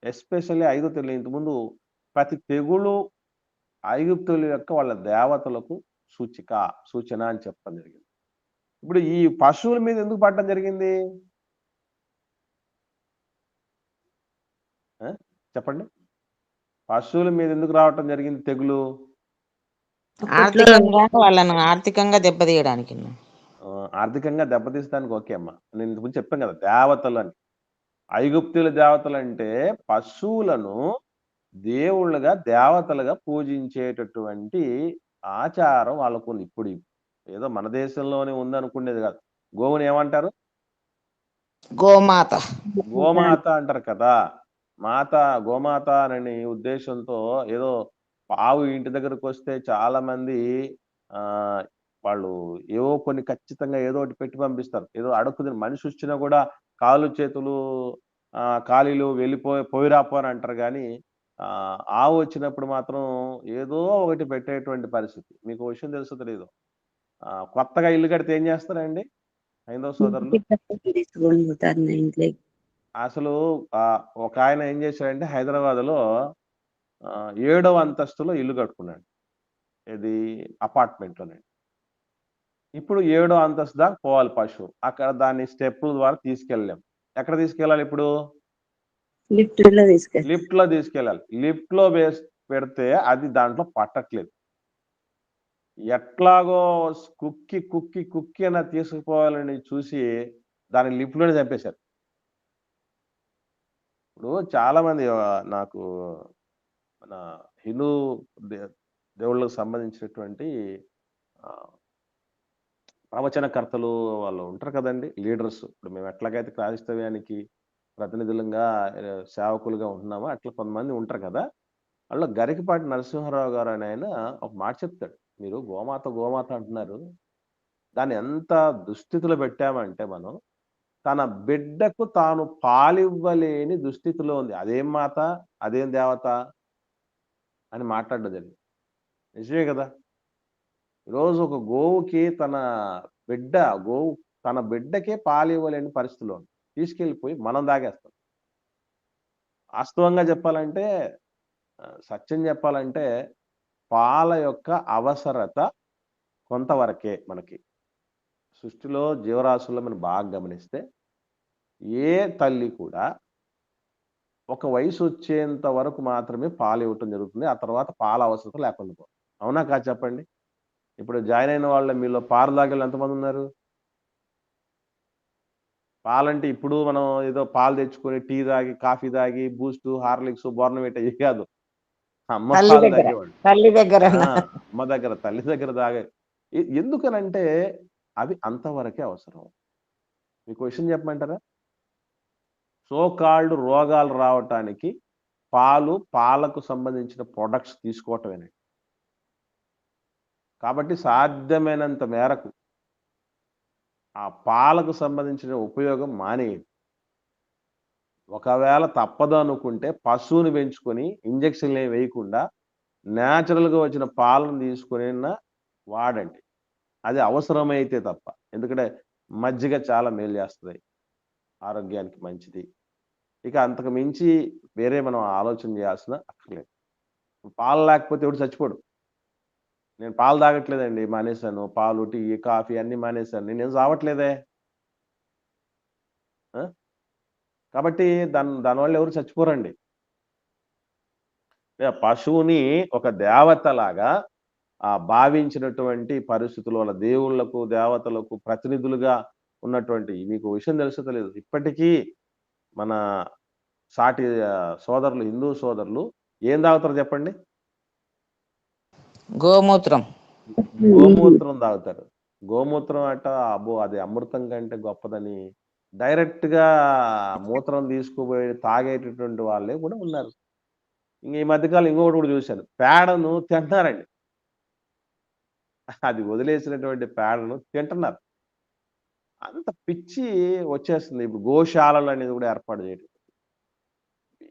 S1: ఎస్పెషల్లీ ఐగుప్తులు ఇంతకుముందు ప్రతి తెగులు ఐగుప్తుల యొక్క వాళ్ళ దేవతలకు సూచన అని చెప్పడం జరిగింది. ఇప్పుడు ఈ పశువుల మీద ఎందుకు పడడం జరిగింది? చెప్పండి. పశువుల మీద ఎందుకు రావటం జరిగింది తెగులు?
S2: వాళ్ళను ఆర్థికంగా దెబ్బతీయడానికి.
S1: ఆర్థికంగా దెబ్బతీయడానికి ఓకే అమ్మా. నేను ఇంతకుముందు చెప్పాను కదా, దేవతలు అని. ఐగుప్తుల దేవతలంటే పశువులను దేవుళ్ళుగా, దేవతలుగా పూజించేటటువంటి ఆచారం వాళ్ళకుంది. ఇప్పుడు ఏదో మన దేశంలోనే ఉందనుకునేది కాదు. గోవుని ఏమంటారు?
S2: గోమాత.
S1: గోమాత అంటారు కదా! గోమాత అనే ఉద్దేశంతో ఏదో ఆవు ఇంటి దగ్గరకొస్తే చాలా మంది ఆహ్, వాళ్ళు ఏవో కొన్ని ఖచ్చితంగా ఏదో ఒకటి పెట్టి పంపిస్తారు. ఏదో అడుక్కుతిని మనిషి వచ్చినా కూడా కాళ్ళు, చేతులు ఖాళీలు పోయిరాపో అని అంటారు గానీ, ఆవు వచ్చినప్పుడు మాత్రం ఏదో ఒకటి పెట్టేటువంటి పరిస్థితి. మీకో విషయం తెలుసో తెలీదో? కొత్తగా ఇల్లు కడితే ఏం చేస్తారండి హైందవ సోదరులు?
S3: తీసుకొని పోతారు నా ఇంట్లోకి.
S1: అసలు ఒకాయన ఏం చేశాడంటే హైదరాబాద్‌లో 7వ అంతస్తులో ఇల్లు కట్టుకున్నాడు. ఏది? అపార్ట్‌మెంట్‌లోనండి. ఇప్పుడు 7వ అంతస్తు దాకా పోవాలి పశువు. అక్కడ దాన్ని స్టెప్పుల ద్వారా తీసుకెళ్ళలేం. ఎక్కడ తీసుకెళ్ళాలి ఇప్పుడు?
S3: లిఫ్ట్‌లో తీసుకెళ్తారు.
S1: లిఫ్ట్‌లో తీసుకెళ్ళాలి. లిఫ్ట్‌లో పెడితే అది దాంట్లో పట్టట్లేదు. ఎట్లాగో కుక్కి అన్నా తీసుకుపోవాలని చూసి దాన్ని లిఫ్ట్‌లోనే చంపేశారు. ఇప్పుడు చాలామంది నాకు మన హిందూ దే దేవుళ్ళకి సంబంధించినటువంటి ఆహ్, ప్రవచనకర్తలు వాళ్ళు ఉంటారు కదండీ! లీడర్స్. ఇప్పుడు మేము ఎట్లాగైతే క్రైస్తవ్యానికి ప్రతినిధులంగా సేవకులుగా ఉంటున్నామో అట్లా కొంతమంది ఉంటారు కదా! అందులో గరికపాటి నరసింహారావు గారు అనే ఆయన ఒక మాట చెప్తాడు. మీరు గోమాత, గోమాత అంటున్నారు. దాన్ని ఎంత దుస్థితిలో పెట్టామంటే మనం, తన బిడ్డకు తాను పాలివ్వలేని దుస్థితిలో ఉంది. అదేం మాత? అదేం దేవత? అని మాట్లాడడం జరిగింది. నిజమే గదా! ఈరోజు ఒక గోవుకి గోవు తన బిడ్డకే పాలివ్వలేని పరిస్థితిలో ఉంది. తీసుకెళ్ళిపోయి మనం తాగేస్తాం. వాస్తవంగా చెప్పాలంటే సత్యం చెప్పాలంటే పాల యొక్క అవసరత కొంతవరకే మనకి. సృష్టిలో జీవరాశుల్లో మనం బాగా గమనిస్తే ఏ తల్లి కూడా ఒక వయసొచ్చేంత వరకు మాత్రమే పాలివ్వటం జరుగుతుంది. ఆ తర్వాత పాల అవసరత లేకుండా పోతుంది. అవునా కాదా చెప్పండి? ఇప్పుడు జాయిన్ అయిన వాళ్ళు మీలో పాలు తాగేవాళ్ళు ఎంతమందున్నారు? పాలంటే ఇప్పుడు మనం ఏదో పాలు తెచ్చుకొని టీ తాగి, కాఫీ తాగి, బూస్టు, హార్లిక్స్, బోర్న్‌విటా ఇయి కాదు. అమ్మ పాలు తాగేవాళ్ళు.
S2: తల్లి దగ్గర.
S1: అమ్మ దగ్గర, తల్లి దగ్గర ఎందుకనంటే అవి అంతవరకే అవసరం. మీకు క్వశ్చన్ చెప్పమంటారా? సో కాల్డ్ రోగాలు రావటానికి పాలకు సంబంధించిన ప్రొడక్ట్స్ తీసుకోవటమేనండి. కాబట్టి సాధ్యమైనంత మేరకు ఆ పాలకు సంబంధించిన ఉపయోగం మానేయండి. ఒకవేళ తప్పదు అనుకుంటే పశువుని పెంచుకొని ఇంజెక్షన్లు ఏమి వేయకుండా న్యాచురల్గా వచ్చిన పాలను తీసుకొని వాడండి. అది అవసరమైతే తప్ప. ఎందుకంటే మజ్జిగ చాలా మేలు చేస్తుంది, ఆరోగ్యానికి మంచిది. ఇక అంతకు మించి వేరే మనం ఆలోచన చేయాల్సిన అక్కర్లేదు. పాలు లేకపోతే ఎవడు చచ్చిపోడు. నేను పాలు తాగట్లేదండి, మానేశాను. పాలు, టీ, కాఫీ అన్నీ మానేశాను. నేనేం చావట్లేదే. కాబట్టి దానివల్ల ఎవరు చచ్చిపోరండి. పశువుని ఒక దేవతలాగా భావించినటువంటి పరిస్థితుల వల్ల దేవుళ్లకు, దేవతలకు ప్రతినిధులుగా ఉన్నటువంటి, మీకు విషయం తెలుసో తెలియదు, ఇప్పటికీ మన సాటి సోదరులు, హిందూ సోదరులు ఏం తాగుతారు చెప్పండి?
S2: గోమూత్రం.
S1: గోమూత్రం తాగుతారు. గోమూత్రం అబ్బో అది అమృతం కంటే గొప్పదని డైరెక్ట్ గా మూత్రం తీసుకుపోయి తాగేటటువంటి వాళ్ళే కూడా ఉన్నారు. ఇంక ఈ మధ్యకాలం ఇంకొకటి కూడా చూశాను, పేడను తింటున్నారండి. అది వదిలేసినటువంటి పేడను తింటున్నారు. అంత పిచ్చి వచ్చేస్తుంది. ఇప్పుడు గోశాలలు అనేది కూడా ఏర్పాటు చేయడం.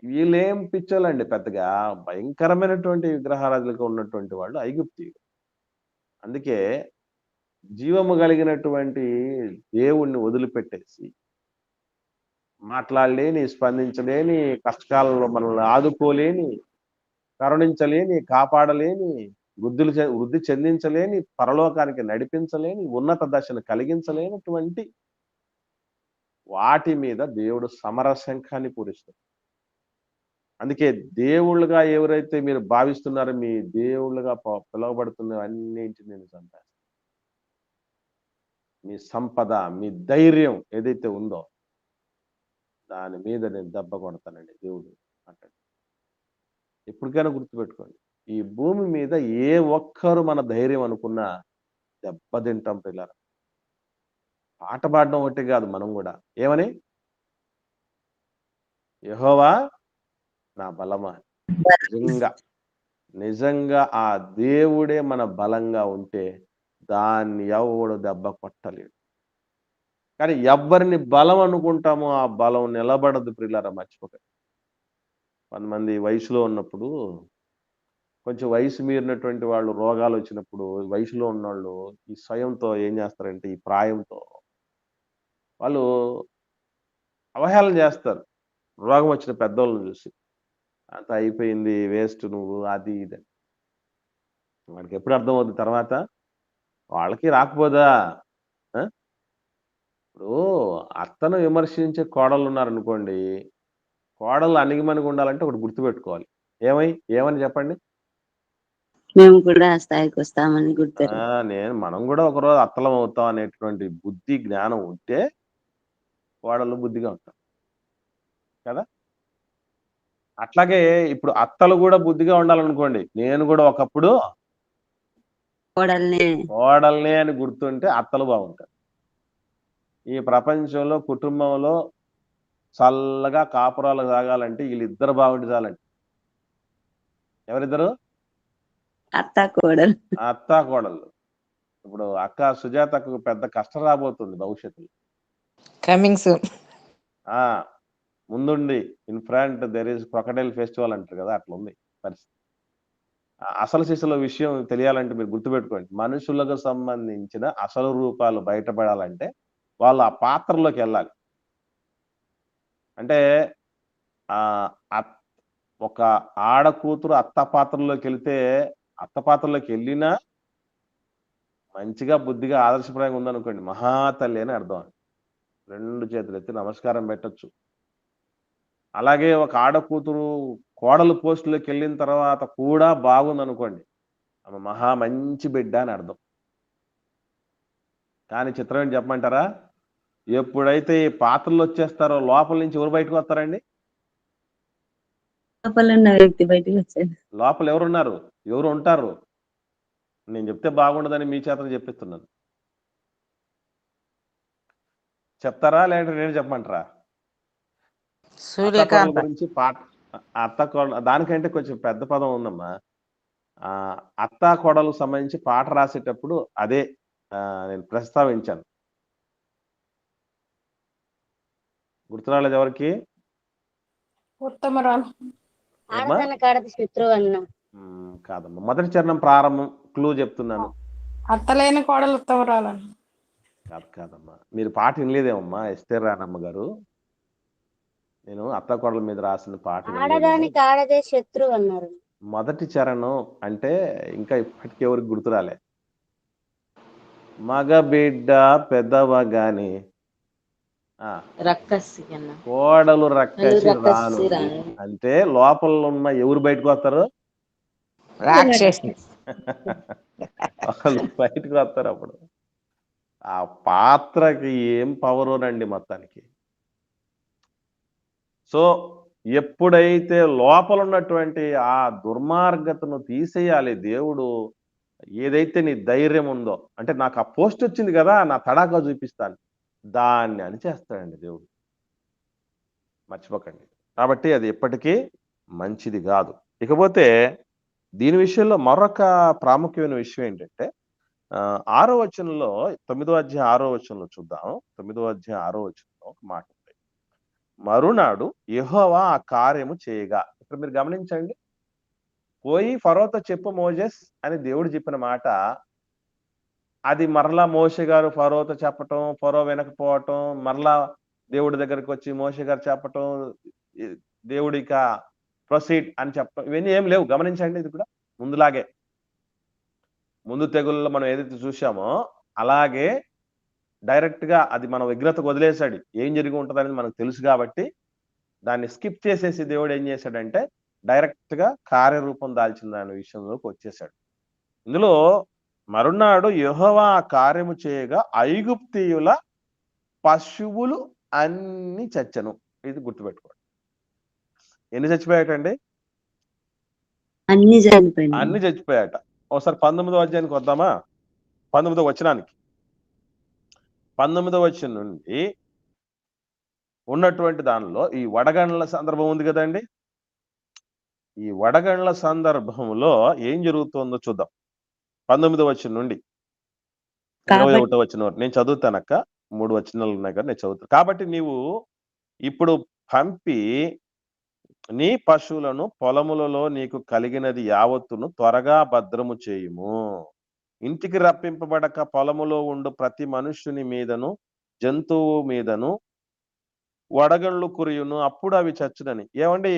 S1: వీళ్ళేం పిచ్చోళ్ళండి, పెద్దగా భయంకరమైనటువంటి విగ్రహారాధులుగా ఉన్నటువంటి వాళ్ళు ఐగుప్తీయులు. అందుకే జీవము కలిగినటువంటి దేవుణ్ణి వదిలిపెట్టేసి, మాట్లాడలేని, స్పందించలేని, కష్టకాలంలో మనల్ని ఆదుకోలేని, కరుణించలేని, కాపాడలేని, వృద్ధి చెందించలేని, పరలోకానికి నడిపించలేని, ఉన్నత దశను కలిగించలేనటువంటి వాటి మీద దేవుడు సమరశంఖాన్ని పూరిస్తాడు. అందుకే దేవుళ్ళుగా ఎవరైతే మీరు భావిస్తున్నారో, మీ దేవుళ్ళుగా పిలువబడుతున్న అన్నింటిని నేను చంపేస్తాను. మీ సంపద, మీ ధైర్యం ఏదైతే ఉందో దాని మీద నేను దెబ్బ కొడతానండి దేవుడు అంటాడు. ఎప్పటికైనా గుర్తుపెట్టుకోండి, ఈ భూమి మీద ఏ ఒక్కరు మన ధైర్యం అనుకున్నా దెబ్బతింటాం పిల్లలు. పాట పాడడం ఒకటి కాదు, మనం కూడా ఏమని, యెహోవా నా బలమా. నిజంగా ఆ దేవుడే మన బలంగా ఉంటే దాన్ని ఎవడు దెబ్బ కొట్టలేడు. కానీ ఎవరిని బలం అనుకుంటామో ఆ బలం నిలబడదు ప్రియులారా, మర్చిపోకండి. కొంతమంది వయసులో ఉన్నప్పుడు, కొంచెం వయసు మీరినటువంటి వాళ్ళు రోగాలు వచ్చినప్పుడు, వయసులో ఉన్నవాళ్ళు ఈ స్వయంతో ఏం చేస్తారంటే, ఈ ప్రాయంతో వాళ్ళు అవహేళన చేస్తారు రోగం వచ్చిన పెద్దోళ్ళని చూసి. అంత అయిపోయింది, వేస్ట్ నువ్వు, అది ఇది. వాడికి ఎప్పుడు అర్థమవుతుంది తర్వాత? వాళ్ళకి రాకపోదా? ఇప్పుడు అత్తను విమర్శించే కోడళ్ళు ఉన్నారనుకోండి, కోడళ్ళు అణిగిమణిగి ఉండాలంటే ఒకటి గుర్తుపెట్టుకోవాలి. ఏమని చెప్పండి?
S3: మేము కూడా ఆ స్థాయికి వస్తామని గుర్తు.
S1: మనం కూడా ఒకరోజు అత్తలం అవుతాం అనేటువంటి బుద్ధి జ్ఞానం ఉంటే కోడళ్ళు బుద్ధిగా ఉంటారు కదా. అట్లాగే ఇప్పుడు అత్తలు కూడా బుద్ధిగా ఉండాలనుకోండి, నేను కూడా ఒకప్పుడు కోడల్నే అని గుర్తుంటే అత్తలు బాగుంటారు. ఈ ప్రపంచంలో కుటుంబంలో చల్లగా కాపురాలు సాగాలంటే వీళ్ళిద్దరు బాగుండి చాలండి. ఎవరిద్దరు?
S3: అత్త కోడలు.
S1: ఇప్పుడు అక్క సుజాతకు పెద్ద కష్టం రాబోతుంది భవిష్యత్తులో.
S2: Coming soon.
S1: ముందుండి in front there is crocodile festival అంటారు కదా, అట్లా ఉంది పరిస్థితి. అసలు శిశుల విషయం తెలియాలంటే మీరు గుర్తుపెట్టుకోండి, మనుషులకు సంబంధించిన అసలు రూపాలు బయటపడాలంటే వాళ్ళు ఆ పాత్రలోకి వెళ్ళాలి. అంటే ఒక ఆడకూతురు అత్త పాత్రలోకి వెళ్తే, అత్త పాత్రలోకి వెళ్ళినా మంచిగా బుద్ధిగా ఆదర్శప్రాయంగా ఉందనుకోండి, మహాతల్లి అని అర్థం. 2 చేతులు ఎత్తి నమస్కారం పెట్టచ్చు. అలాగే ఒక ఆడకూతురు కోడలు పోస్టులోకి వెళ్ళిన తర్వాత కూడా బాగుందనుకోండి, ఆమె మంచి బిడ్డ అని అర్థం. కానీ చిత్రం ఏంటి చెప్పమంటారా? ఎప్పుడైతే ఈ పాత్రలు వచ్చేస్తారో లోపల నుంచి ఎవరు బయటకు వస్తారండి? లోపల ఎవరున్నారు? ఎవరు ఉంటారు? నేను చెప్తే బాగుండదని మీ చేతను చెప్పిస్తున్నాను. చెప్తారా లేదంటే నేను చెప్పమంటారా? అత్త కోడల
S2: సూర్యకాంత
S1: గురించి పాట, అత్త కోడల దానికంటే కొంచెం పెద్ద పదం ఉందమ్మా. అత్త కోడలకు సంబంధించి పాట రాసేటప్పుడు అదే నేను ప్రస్తావించాను. గుర్తురాలేదు ఎవరికి?
S5: ఉత్తమరాలు.
S1: ఏమ్మా?
S3: ఆడదానికి ఆడది శత్రువు అన్నా.
S1: కాదమ్మా, మొదటి చరణం ప్రారంభం క్లూ చెప్తున్నాను.
S5: అత్తలేని కోడలు ఉత్తమరాలని.
S1: కాదమ్మా, మీరు పాట వినలేదేమమ్మా ఎస్తేర్ రానమ్మ గారు. నేను అత్త కోడల మీద రాసిన పాట వినలేదు.
S3: ఆడదానికి ఆడదే శత్రువు అన్నారు.
S1: మొదటి చరణం అంటే ఇంకా ఇప్పటికి ఎవరికి గుర్తురాలే. మగ బిడ్డ పెద్దవగాని
S2: రక్కసి అన్న
S1: కోడలు రక్కసి
S3: రక్కసి
S1: రాను అంటే లోపల ఉన్న ఎవరు బయటకు వస్తారు?
S2: రాక్షసి.
S1: వాళ్ళు బయటకు వస్తారు. అప్పుడు ఆ పాత్రకి ఏం పవరోనండి మొత్తానికి. సో ఎప్పుడైతే లోపల ఉన్నటువంటి ఆ దుర్మార్గతను తీసేయాలి దేవుడు, ఏదైతే నీ ధైర్యం ఉందో, అంటే నాకు ఆ పోస్ట్ వచ్చింది కదా, నా తడాకా చూపిస్తాను, దాన్ని అని చేస్తాడండి దేవుడు. మర్చిపోకండి. కాబట్టి అది ఎప్పటికీ మంచిది కాదు. ఇకపోతే దీని విషయంలో మరొక ప్రాముఖ్యమైన విషయం ఏంటంటే 6వ వచనంలో 9వ అధ్యాయం 6వ వచనంలో చూద్దాం. 9వ అధ్యాయం 6వ వచనంలో ఒక మాట ఉంది. మరునాడు యెహోవా ఆ కార్యము చేయగా. ఇక్కడ మీరు గమనించండి, పోయి ఫరోతో చెప్పు మోజెస్ అని దేవుడు చెప్పిన మాట, అది మరలా మోషే గారు ఫరోతో చెప్పటం, ఫరో వినకపోవటం, మరలా దేవుడి దగ్గరికి వచ్చి మోషే గారు చెప్పటం, దేవుడిక ప్రొసీడ్ అని చెప్పటం, ఇవన్నీ ఏం లేవు. గమనించండి, ఇది కూడా ముందులాగే, ముందు తెగుల్లో మనం ఏదైతే చూసామో అలాగే డైరెక్ట్ గా అది మనం విఘ్నతకు వదిలేశాడు. ఏం జరిగి ఉంటుంది అనేది మనకు తెలుసు కాబట్టి దాన్ని స్కిప్ చేసేసి దేవుడు ఏం చేశాడంటే డైరెక్ట్ గా కార్యరూపం దాల్చిన దాని విషయంలోకి వచ్చేసాడు. ఇందులో మరునాడు యెహోవా కార్యము చేయగా ఐగుప్తీయుల పశువులు అన్ని చచ్చెను. ఇది గుర్తుపెట్టుకోండి. ఎన్ని చచ్చిపోయాటండి?
S3: అన్ని చనిపోయినాయి.
S1: అన్ని చచ్చిపోయాట. ఒకసారి 19వ అధ్యాయానికి వద్దామా? 19వ వచనానికి. 19వ వచనం నుండి ఉన్నటువంటి దానిలో ఈ వడగండ్ల సందర్భం ఉంది కదండి. ఈ వడగండ్ల సందర్భంలో ఏం జరుగుతుందో చూద్దాం. 19వ వచనం నుండి 21వ వచనం వరకు నేను చదువుతానక్క. 3 వచనాలు ఉన్నాయి కదా, నేను చదువుతాను. కాబట్టి నీవు ఇప్పుడు పంపి నీ పశువులను పొలములలో నీకు కలిగినది యావత్తును త్వరగా భద్రము చేయుము. ఇంటికి రప్పింపబడక పొలములో ఉండు ప్రతి మనుష్యుని మీదను జంతువు మీదను వడగళ్ళు కురియును, అప్పుడు అవి చచ్చునని. ఏమండి,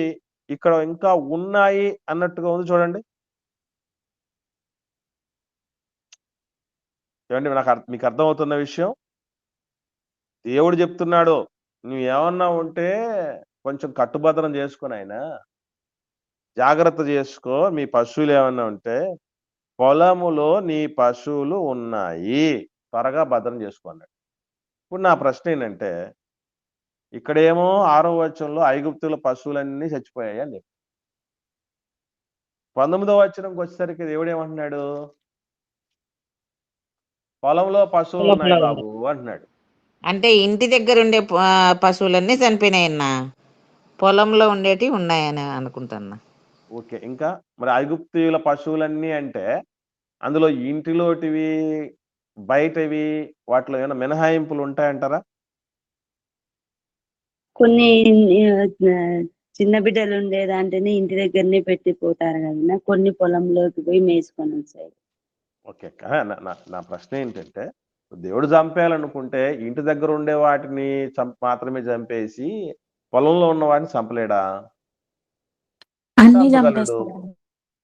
S1: ఇక్కడ ఇంకా ఉన్నాయి అన్నట్టుగా ఉంది చూడండి. ఏమండి, మీకు అర్థమవుతున్న విషయం? దేవుడు చెప్తున్నాడు, నువ్వు ఏమన్నా ఉంటే కొంచెం కట్టుభద్రం చేసుకుని ఆయన జాగ్రత్త చేసుకో. మీ పశువులు ఏమన్నా ఉంటే పొలములో నీ పశువులు ఉన్నాయి, త్వరగా భద్రం చేసుకున్నాడు. ఇప్పుడు నా ప్రశ్న ఏంటంటే, ఇక్కడేమో 6వ వచనంలో ఐగుప్తుల పశువులన్నీ చచ్చిపోయాయి అని చెప్పి, 19వ వచనంకి వచ్చేసరికి దేవుడు ఏమంటున్నాడు? పొలంలో పశువులు ఉన్నాయి బాబు అంటున్నాడు.
S2: అంటే ఇంటి దగ్గర ఉండే పశువులన్నీ చనిపోయినాయన్నా, పొలంలో ఉండేటి ఉన్నాయని అనుకుంటున్నా.
S1: ఓకే, ఇంకా మరి ఐగుప్తీయుల పశువులన్నీ అంటే అందులో ఇంటిలోటివి బయటవి వాటిలో ఏమైనా మినహాయింపులు ఉంటాయంటారా?
S3: కొన్ని చిన్న బిడ్డలు ఉండేదంటేనే ఇంటి దగ్గరనే పెట్టిపోతారు కదా, కొన్ని పొలంలోకి పోయి మేసుకొని వచ్చాయి.
S1: ఓకే, నా ప్రశ్న ఏంటంటే, దేవుడు చంపేయాలనుకుంటే ఇంటి దగ్గర ఉండే వాటిని మాత్రమే చంపేసి పొలంలో ఉన్న వాటిని చంపలేడా? చంపగలడు.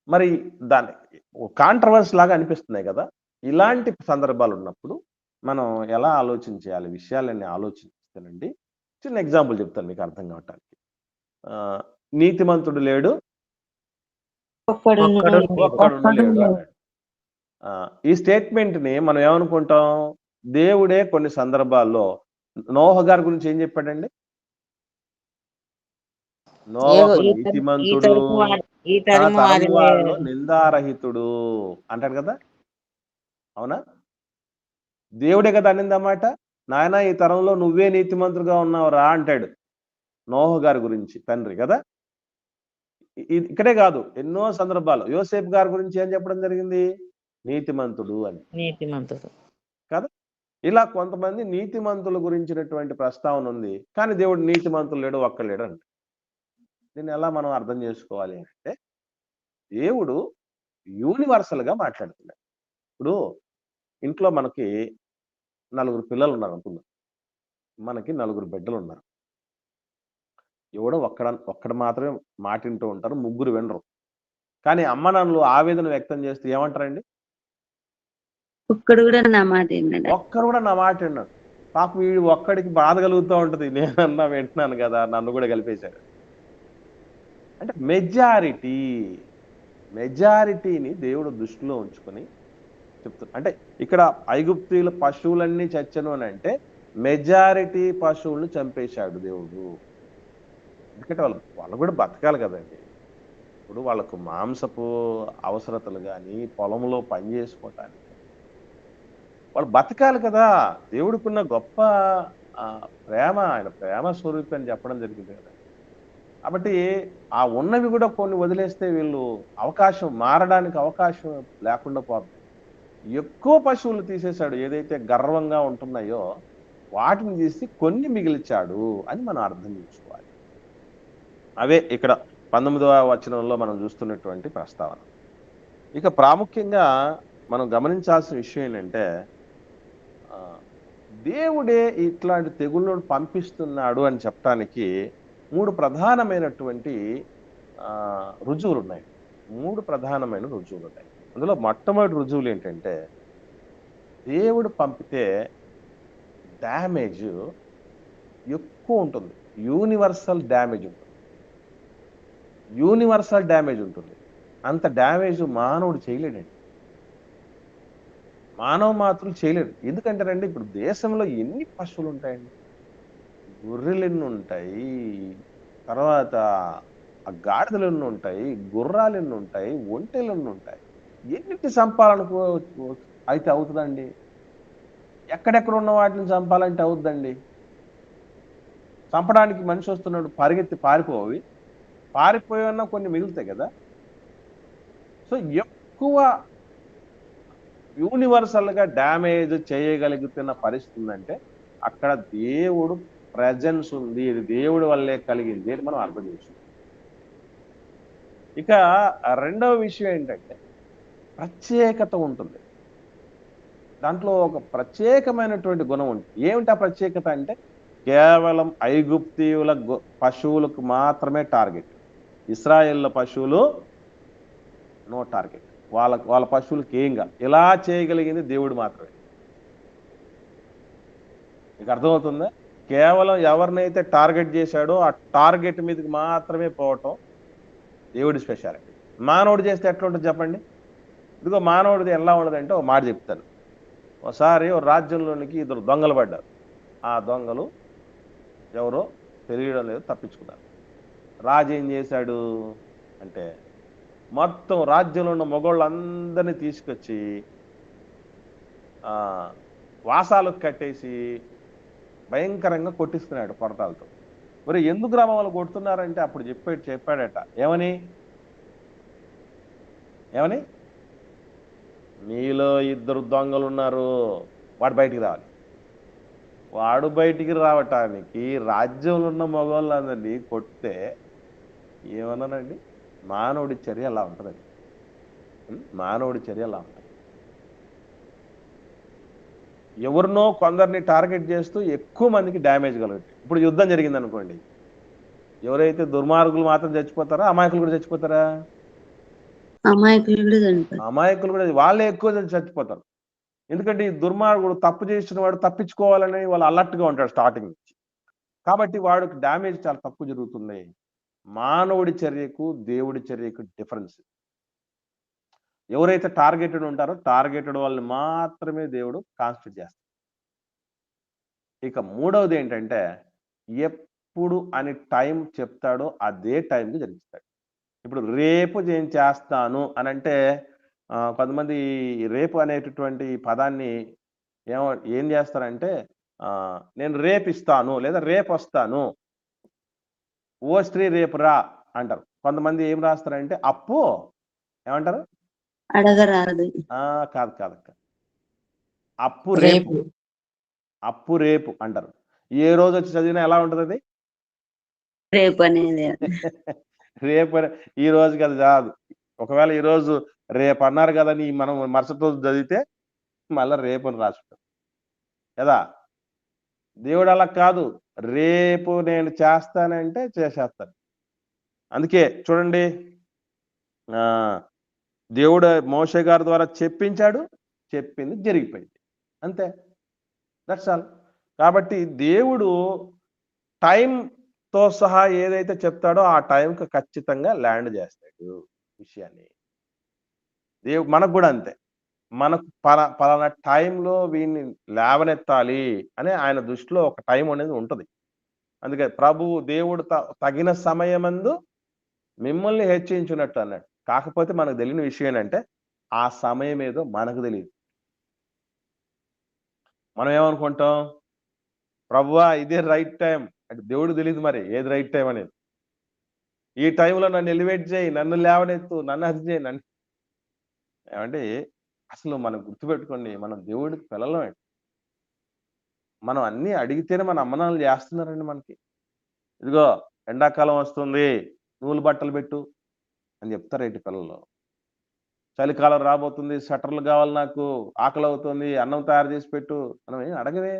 S1: మరి దాని కాంట్రవర్సీ లాగా అనిపిస్తున్నాయి కదా. ఇలాంటి సందర్భాలు ఉన్నప్పుడు మనం ఎలా ఆలోచించాలి? విషయాలన్నీ ఆలోచిస్తానండి. చిన్న ఎగ్జాంపుల్ చెప్తాను మీకు అర్థం కావటానికి. నీతిమంతుడు లేడు,
S3: ఒక్కడు
S1: లేడు అన్నాడు. ఈ స్టేట్మెంట్ ని మనం ఏమనుకుంటాం? దేవుడే కొన్ని సందర్భాల్లో నోహ గారి గురించి ఏం చెప్పాడండి? నోహు నీతిమంతుడు, నిందారహితుడు అంటాడు కదా. అవునా? దేవుడే కదా అనిందన్నమాట. నాయన ఈ తరంలో నువ్వే నీతిమంతుడుగా ఉన్నావురా అంటాడు నోహ గారి గురించి తండ్రి కదా. ఇక్కడే కాదు, ఎన్నో సందర్భాలు యోసేపు గారి గురించి ఏం చెప్పడం జరిగింది, నీతిమంతుడు అని
S2: నీతిమంతుడు.
S1: కదా. ఇలా కొంతమంది నీతిమంతుల గురించినటువంటి ప్రస్తావన ఉంది, కానీ దేవుడు నీతిమంతులు లేడు ఒక్కలేడు అంటే దీన్ని ఎలా మనం అర్థం చేసుకోవాలి అంటే, దేవుడు యూనివర్సల్ గా మాట్లాడుతున్నాడు. ఇప్పుడు ఇంట్లో మనకి 4 పిల్లలు ఉన్నారు అనుకుందాం, మనకి 4 బిడ్డలు ఉన్నారు. ఎవడో ఒక్కడ మాత్రమే మాట వింటూ ఉంటారు, 3 వినరు. కానీ అమ్మ నాన్నలు ఆవేదన వ్యక్తం చేస్తే ఏమంటారండి,
S3: ఒక్కడు కూడా నా మాట ఏంటంటే
S1: ఒక్కరు కూడా నా మాట విన్నాడు. పాపం వీడు ఒక్కడికి బాధ కలుగుతూ ఉంటది, నేనన్నా వింటున్నాను కదా, నన్ను కూడా కలిపేశాడు. అంటే మెజారిటీని దేవుడు దృష్టిలో ఉంచుకొని చెప్తున్నా. అంటే ఇక్కడ ఐగుప్తీయుల పశువులన్నీ చచ్చను అని అంటే మెజారిటీ పశువులను చంపేశాడు దేవుడు. ఎందుకంటే వాళ్ళు కూడా బతకాలి కదండి. ఇప్పుడు వాళ్ళకు మాంసపు అవసరతలు కానీ, పొలంలో పని చేసుకోవటానికి వాళ్ళు బతకాలి కదా. దేవుడికున్న గొప్ప ప్రేమ, ఆయన ప్రేమ స్వరూపి అని చెప్పడం జరిగింది కదా. కాబట్టి ఆ ఉన్నవి కూడా కొన్ని వదిలేస్తే వీళ్ళు మారడానికి అవకాశం లేకుండా పోతుంది. ఎక్కువ పశువులు తీసేశాడు, ఏదైతే గర్వంగా ఉంటున్నాయో వాటిని తీసి కొన్ని మిగిల్చాడు అని మనం అర్థం చేసుకోవాలి. అవే ఇక్కడ 19వ వచనంలో మనం చూస్తున్నటువంటి ప్రస్తావన. ఇక ప్రాముఖ్యంగా మనం గమనించాల్సిన విషయం ఏంటంటే, దేవుడే ఇట్లాంటి తెగుళ్ళను పంపిస్తున్నాడు అని చెప్పడానికి 3 ప్రధానమైనటువంటి రుజువులు ఉన్నాయి. 3 ప్రధానమైన రుజువులు ఉన్నాయి. అందులో మొట్టమొదటి రుజువులు ఏంటంటే, దేవుడు పంపితే డ్యామేజ్ ఎక్కువ ఉంటుంది, యూనివర్సల్ డ్యామేజ్ ఉంటుంది. అంత డ్యామేజ్ మానవుడు చేయలేడండి, మానవ మాత్రం చేయలేడు. ఎందుకంటారండి, ఇప్పుడు దేశంలో ఎన్ని పశువులు ఉంటాయండి, గొర్రెలు ఎన్ని ఉంటాయి, తర్వాత ఆ గాడిదలు ఎన్ని ఉంటాయి, గుర్రాలు ఎన్ని ఉంటాయి, ఒంటెలు ఎన్ని ఉంటాయి, ఎన్నిటి చంపాలనుకో అయితే అవుతుందండి. ఎక్కడెక్కడ ఉన్న వాటిని చంపాలంటే అవుతుందండి. చంపడానికి మనిషి వస్తున్నాడు, పరిగెత్తి పారిపోయినా కొన్ని మిగులుతాయి కదా. సో ఎక్కువ యూనివర్సల్ గా డ్యామేజ్ చేయగలుగుతున్న పరిస్థితి ఉందంటే అక్కడ దేవుడు ప్రెజెన్స్ ఉంది, ఇది దేవుడి వల్లే కలిగింది అని మనం అర్థం చేసుకోవాలి. ఇక రెండవ విషయం ఏంటంటే, ప్రత్యేకత ఉంటుంది. దాంట్లో ఒక ప్రత్యేకమైనటువంటి గుణం ఉంటుంది. ఏమిటి ఆ ప్రత్యేకత అంటే, కేవలం ఐగుప్తీయుల పశువులకు మాత్రమే టార్గెట్, ఇశ్రాయేళ్ల పశువులు నో టార్గెట్. వాళ్ళ పశువులకి ఏం కాదు. ఇలా చేయగలిగింది దేవుడు మాత్రమే. మీకు అర్థమవుతుందా? కేవలం ఎవరినైతే టార్గెట్ చేశాడో ఆ టార్గెట్ మీదకి మాత్రమే పోవటం దేవుడి స్పెషాలిటీ. మానవుడు చేస్తే ఎట్లా ఉంటుంది చెప్పండి. ఇదిగో మానవుడిది ఎలా ఉండదంటే, ఒక మాట చెప్తాను. ఒకసారి ఓ రాజ్యంలోనికి 2 దొంగలు పడ్డారు. ఆ దొంగలు ఎవరో తెలియడం లేదు, తప్పించుకున్నారు. రాజు ఏం చేశాడు అంటే, మొత్తం రాజ్యంలో ఉన్న మగవాళ్ళందరినీ తీసుకొచ్చి వాసాలకు కట్టేసి భయంకరంగా కొట్టిస్తున్నాడు కొరటాలతో. మరి ఎందుకు వాళ్ళు కొడుతున్నారంటే అప్పుడు చెప్పాడట, ఏమని నీలో 2 దొంగలు ఉన్నారు, వాడు బయటికి రావాలి. వాడు బయటికి రావటానికి రాజ్యంలో ఉన్న మగవాళ్ళందరినీ కొడితే ఏమన్నానండి, మానవుడి చర్య అలా ఉంటుందండి. ఎవరినో కొందరిని టార్గెట్ చేస్తూ ఎక్కువ మందికి డ్యామేజ్ కలుగుతాయి. ఇప్పుడు యుద్ధం జరిగింది అనుకోండి, ఎవరైతే దుర్మార్గులు మాత్రం చచ్చిపోతారో అమాయకులు కూడా చచ్చిపోతారా? అమాయకులు కూడా వాళ్ళే ఎక్కువ చచ్చిపోతారు. ఎందుకంటే ఈ దుర్మార్గుడు తప్పు చేసిన వాడు తప్పించుకోవాలని వాళ్ళు అలర్ట్గా ఉంటాడు స్టార్టింగ్ నుంచి. కాబట్టి వాడికి డ్యామేజ్ చాలా తక్కువ జరుగుతుంది. మానవుడి చర్యకు దేవుడి చర్యకు డిఫరెన్స్. ఎవరైతే టార్గెటెడ్ ఉంటారో టార్గెటెడ్ వాళ్ళని మాత్రమే దేవుడు కాన్స్టిట్యూట్ చేస్తాడు. ఇక మూడవది ఏంటంటే, ఎప్పుడు అని టైం చెప్తాడో అదే టైంకి జరిగిస్తాడు. ఇప్పుడు రేపు నేను చేస్తాను అని అంటే కొంతమంది రేపు అనేటటువంటి పదాన్ని ఏం చేస్తారంటే, నేను రేపు ఇస్తాను లేదా రేపు వస్తాను, ఓ స్త్రీ రేపు రా అంటారు. కొంతమంది ఏం రాస్తారంటే అప్పు ఏమంటారు,
S3: అడగరాదు.
S1: కాదు కాదు అప్పు రేపు, అప్పు రేపు అంటారు. ఏ రోజు వచ్చి చదివినా ఎలా ఉంటుంది అది?
S3: రేపు అనేది
S1: రేపు ఈ రోజుకి అది కాదు. ఒకవేళ ఈ రోజు రేపు అన్నారు కదని మనం మరుసటి రోజు చదివితే మళ్ళీ రేపు అని రాసుకుంటాం కదా. దేవుడు అలా కాదు, రేపు నేను చేస్తానంటే చేసేస్తాను. అందుకే చూడండి, దేవుడు మోషే గారి ద్వారా చెప్పించాడు, చెప్పింది జరిగిపోయింది, అంతే, దట్స్ ఆల్. కాబట్టి దేవుడు టైంతో సహా ఏదైతే చెప్తాడో ఆ టైంకి ఖచ్చితంగా ల్యాండ్ చేస్తాడు విషయాన్ని. మనకు కూడా అంతే, మనకు పలానా టైంలో వీడిని లేవనెత్తాలి అని ఆయన దృష్టిలో ఒక టైం అనేది ఉంటుంది. అందుకే ప్రభువు దేవుడు తగిన సమయమందు మిమ్మల్ని హెచ్చించున్నట్టు అన్నాడు. కాకపోతే మనకు తెలియని విషయం ఏంటంటే ఆ సమయం ఏదో మనకు తెలియదు. మనం ఏమనుకుంటాం, ప్రభువా ఇదే రైట్ టైం అంటే దేవుడు తెలియదు మరి ఏది రైట్ టైం అనేది. ఈ టైంలో నన్ను ఎలివేట్ చేయి, నన్ను లేవనెత్తు, నన్ను అది చేయి, నన్ను ఏమంటే అసలు మనం గుర్తుపెట్టుకోండి, మనం దేవుడికి పిల్లలమే. మనం అన్ని అడిగితేనే మన అమ్మనాలు చేస్తున్నారండి మనకి. ఇదిగో ఎండాకాలం వస్తుంది, నూలు బట్టలు పెట్టు అని చెప్తారేంటి పిల్లలు. చలికాలం రాబోతుంది, స్వెటర్లు కావాలి, నాకు ఆకలి అవుతుంది, అన్నం తయారు చేసి పెట్టు. మనం ఏం అడగవే.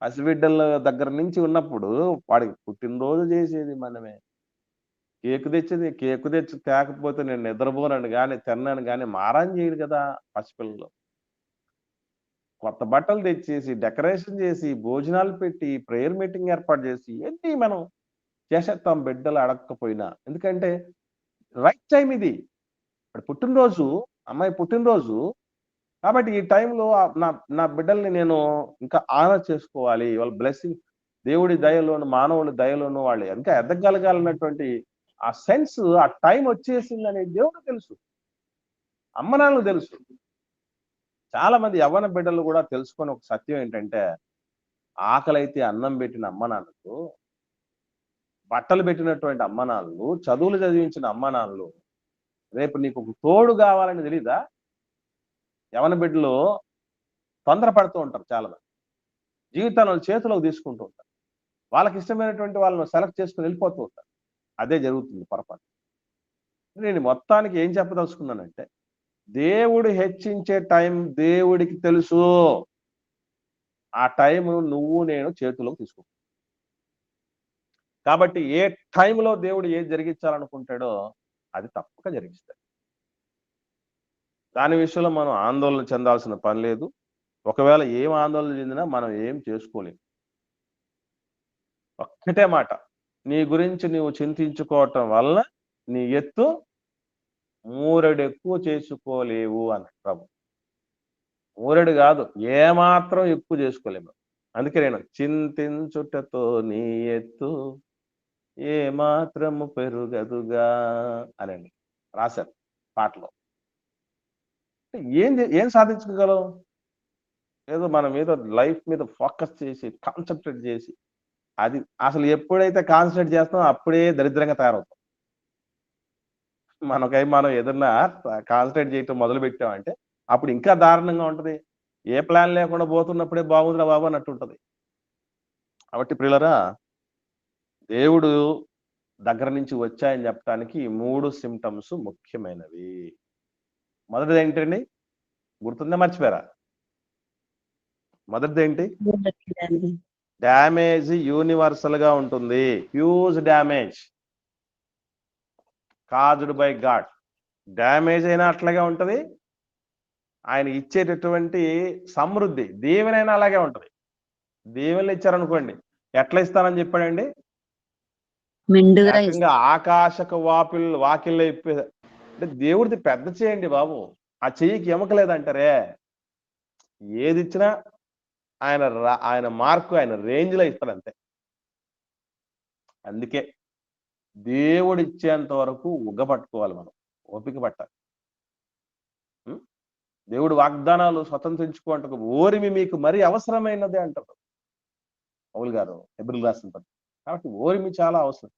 S1: పసిబిడ్డల దగ్గర నుంచి ఉన్నప్పుడు వాడికి పుట్టినరోజు చేసేది మనమే. కేకు తెచ్చి తేకపోతే నేను నిద్రపోనని కానీ తిన్నాను కానీ మారాన్ చేయడు కదా పసిపిల్లలు. కొత్త బట్టలు తెచ్చేసి డెకరేషన్ చేసి భోజనాలు పెట్టి ప్రేయర్ మీటింగ్ ఏర్పాటు చేసి ఎన్ని మనం చేసేస్తాం బిడ్డలు అడగకపోయినా. ఎందుకంటే రైట్ టైం ఇది. ఇప్పుడు పుట్టినరోజు, అమ్మాయి పుట్టినరోజు కాబట్టి ఈ టైంలో నా బిడ్డల్ని నేను ఇంకా ఆనర్ చేసుకోవాలి. వాళ్ళ బ్లెస్సింగ్, దేవుడి దయలోను మానవుడి దయలోను వాళ్ళు ఇంకా ఎదగలగాలన్నటువంటి ఆ సెన్స్, ఆ టైం వచ్చేసిందని దేవుడు తెలుసు, అమ్మ నాన్నకు తెలుసు. చాలా మంది యవ్వన బిడ్డలు కూడా తెలుసుకొని ఒక సత్యం ఏంటంటే, ఆకలైతే అన్నం పెట్టిన అమ్మ నాన్నకు, బట్టలు పెట్టినటువంటి అమ్మ నాన్నలు, చదువులు చదివించిన అమ్మ నాన్నలు రేపు నీకు ఒక తోడు కావాలని తెలీదా? యవ్వన బిడ్డలు తొందరపడుతూ ఉంటారు చాలా మంది, జీవితాలను చేతిలోకి తీసుకుంటూ ఉంటారు, వాళ్ళకి ఇష్టమైనటువంటి వాళ్ళను సెలెక్ట్ చేసుకుని వెళ్ళిపోతూ ఉంటారు. అదే జరుగుతుంది పొరపాటు. నేను మొత్తానికి ఏం చెప్పదలుచుకున్నానంటే, దేవుడు హెచ్చించే టైం దేవుడికి తెలుసు. ఆ టైంను నువ్వు నేను చేతిలోకి తీసుకో. కాబట్టి ఏ టైంలో దేవుడు ఏది జరిగించాలనుకుంటాడో అది తప్పక జరిగిస్తాడు. దాని విషయంలో మనం ఆందోళన చెందాల్సిన పని లేదు. ఒకవేళ ఏం ఆందోళన చెందినా మనం ఏం చేసుకోలేము. ఒక్కటే మాట, నీ గురించి నీవు చింతించుకోవటం వలన నీ ఎత్తు మూరెడు ఎక్కువ చేసుకోలేవు అన్నాడు ప్రభు. మూరెడు కాదు, ఏమాత్రం ఎక్కువ చేసుకోలేము. అందుకే నేను చింతించుటతో నీ ఎత్తు ఏ మాత్రము పెరుగదుగా అని రాశారు పాటలో. ఏం సాధించగలం? ఏదో మన మీద లైఫ్ మీద ఫోకస్ చేసి కాన్సన్ట్రేట్ చేసి, అది అసలు ఎప్పుడైతే కాన్సన్ట్రేట్ చేస్తామో అప్పుడే దరిద్రంగా తయారవుతాం. మనం ఏదన్నా కాన్సన్ట్రేట్ చేయటం మొదలు పెట్టామంటే అప్పుడు ఇంకా దారుణంగా ఉంటది. ఏ ప్లాన్ లేకుండా పోతున్నప్పుడే బాగుందిరా బాబు అన్నట్టు ఉంటది. కాబట్టి ప్రియులరా, దేవుడు దగ్గర నుంచి వచ్చాయని చెప్పడానికి 3 సింప్టమ్స్ ముఖ్యమైనవి. మొదటిది ఏంటండి, గుర్తుందా మర్చిపోయారా? మొదటిది ఏంటి? డ్యామేజ్ యూనివర్సల్ గా ఉంటుంది. Huge damage caused by God. Damage అయినా అట్లాగే ఉంటది, ఆయన ఇచ్చేటటువంటి సమృద్ధి దీవెనైనా అలాగే ఉంటది. దీవెనలు ఇచ్చారనుకోండి, ఎట్లా ఇస్తానని చెప్పాడండి? ఏకంగా ఆకాశక వాకిల్లో ఇప్పే. అంటే దేవుడిది పెద్ద చేయండి బాబు, ఆ చెయ్యికి ఎమకలేదంటారే. ఏది ఇచ్చినా ఆయన మార్కు, ఆయన రేంజ్ లో ఇస్తాడు అంతే. అందుకే దేవుడు ఇచ్చేంత వరకు ఉగ్గపట్టుకోవాలి, మనం ఓపిక పట్టాలి. దేవుడు వాగ్దానాలు స్వతంత్రించుకోంటకు ఓరిమి మీకు మరీ అవసరమైనదే అంటారు. పౌలు గారు హెబ్రీయులకు రాసిన పత్రిక. కాబట్టి ఓర్మి చాలా అవసరం.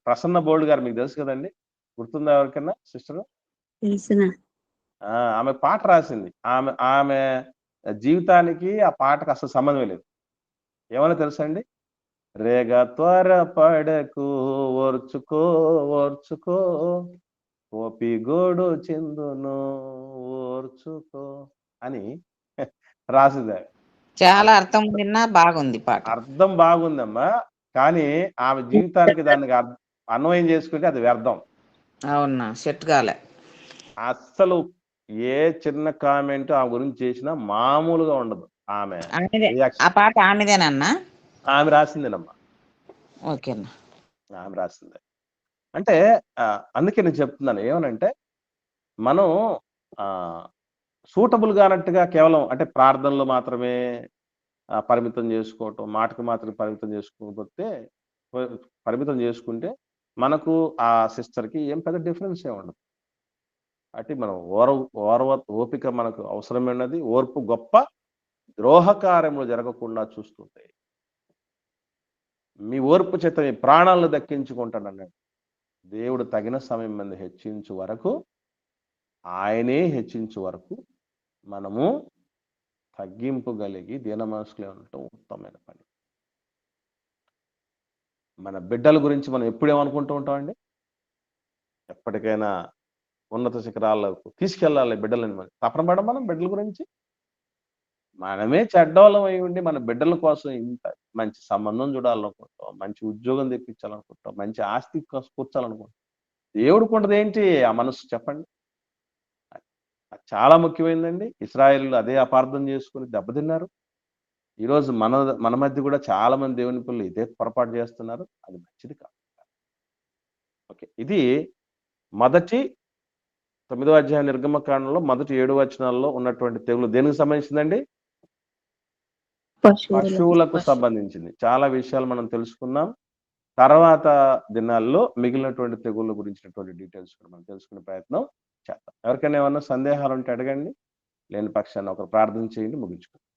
S1: ప్రసన్న బోల్డ్ గారు మీకు తెలుసు కదండి, గుర్తుందా ఎవరికన్నా సిస్టర్?
S3: తెలిసిన
S1: ఆమె పాట రాసింది. ఆమె ఆమె జీవితానికి ఆ పాటకు అసలు సంబంధమే లేదు. ఏమన్నా తెలుసా అండి? రేగ త్వరపడకు ఓర్చుకో ఓర్చుకో, ఓపిగోడు చిందును ఓర్చుకో అని రాసింది.
S2: చాలా అర్థం విన్నా బాగుంది పాట.
S1: అర్థం బాగుందమ్మా, కానీ ఆమె జీవితానికి దానికి అన్వయం చేసుకుంటే అది వ్యర్థం.
S2: అవునా, సెట్ కాలే.
S1: అస్సలు ఏ చిన్న కామెంట్ ఆ గురించి చేసినా మామూలుగా ఉండదు. ఆమె
S2: ఆమెదే ఆ
S1: రియాక్షన్
S2: పాట, ఆమెదేనన్నా?
S1: ఆమె రాసిందేనమ్మా,
S2: ఓకేనా.
S1: ఆమె రాసిందే. అంటే అందుకే నేను చెప్తున్నాను ఏమనంటే, మనం సూటబుల్ గానట్టుగా కేవలం అంటే ప్రార్థనలు మాత్రమే పరిమితం చేసుకోవటం, మాటకు మాత్రమే పరిమితం చేసుకుంటే మనకు ఆ సిస్టర్కి ఏం పెద్ద డిఫరెన్స్ ఏమి ఉండదు. అంటే మనం ఓపిక మనకు అవసరమైనది. ఓర్పు గొప్ప ద్రోహ కార్యములు జరగకుండా చూస్తుంది. మీ ఓర్పు చేత మీ ప్రాణాలను దక్కించుకుంటాడన్నాడు. దేవుడు తగిన సమయం మంది హెచ్చించు వరకు, ఆయనే హెచ్చించు వరకు మనము తగ్గింపు కలిగి దీన మనసులో ఉండటం ఉత్తమమైన పని. మన బిడ్డల గురించి మనం ఎప్పుడేమనుకుంటూ ఉంటామండి? ఎప్పటికైనా ఉన్నత శిఖరాలకు తీసుకెళ్ళాలి బిడ్డలని. మనం తపన పడం మనం బిడ్డల గురించి. మనమే చెడ్డోళ్ళం అయి ఉండి మన బిడ్డల కోసం ఇంత మంచి సంబంధం చూడాలనుకుంటాం, మంచి ఉద్యోగం తెప్పించాలనుకుంటాం, మంచి ఆస్తి కూర్చాలనుకుంటాం. దేవుడికి ఉండదు ఏంటి ఆ మనసు చెప్పండి? అది చాలా ముఖ్యమైనదండి. ఇశ్రాయేలీయులు అదే అపార్థం చేసుకుని దెబ్బతిన్నారు. ఈరోజు మన మధ్య కూడా చాలా మంది దేవుని పిల్లలు ఇదే పొరపాటు చేస్తున్నారు. అది మంచిది కాదు. ఓకే, ఇది మొదటి 9వ అధ్యాయం నిర్గమకాండంలో మొదటి 7 వచనాల్లో ఉన్నటువంటి తెగులు దేనికి సంబంధించిందండి? పశువులకు సంబంధించింది. చాలా విషయాలు మనం తెలుసుకున్నాం. తర్వాత దినాల్లో మిగిలినటువంటి తెగుళ్ళ గురించినటువంటి డీటెయిల్స్ కూడా మనం తెలుసుకునే ప్రయత్నం చేద్దాం. ఎవరికైనా ఏమన్నా సందేహాలు ఉంటే అడగండి. లేని పక్షాన్ని ఒకరు ప్రార్థన చేయండి, ముగించుకుందాం.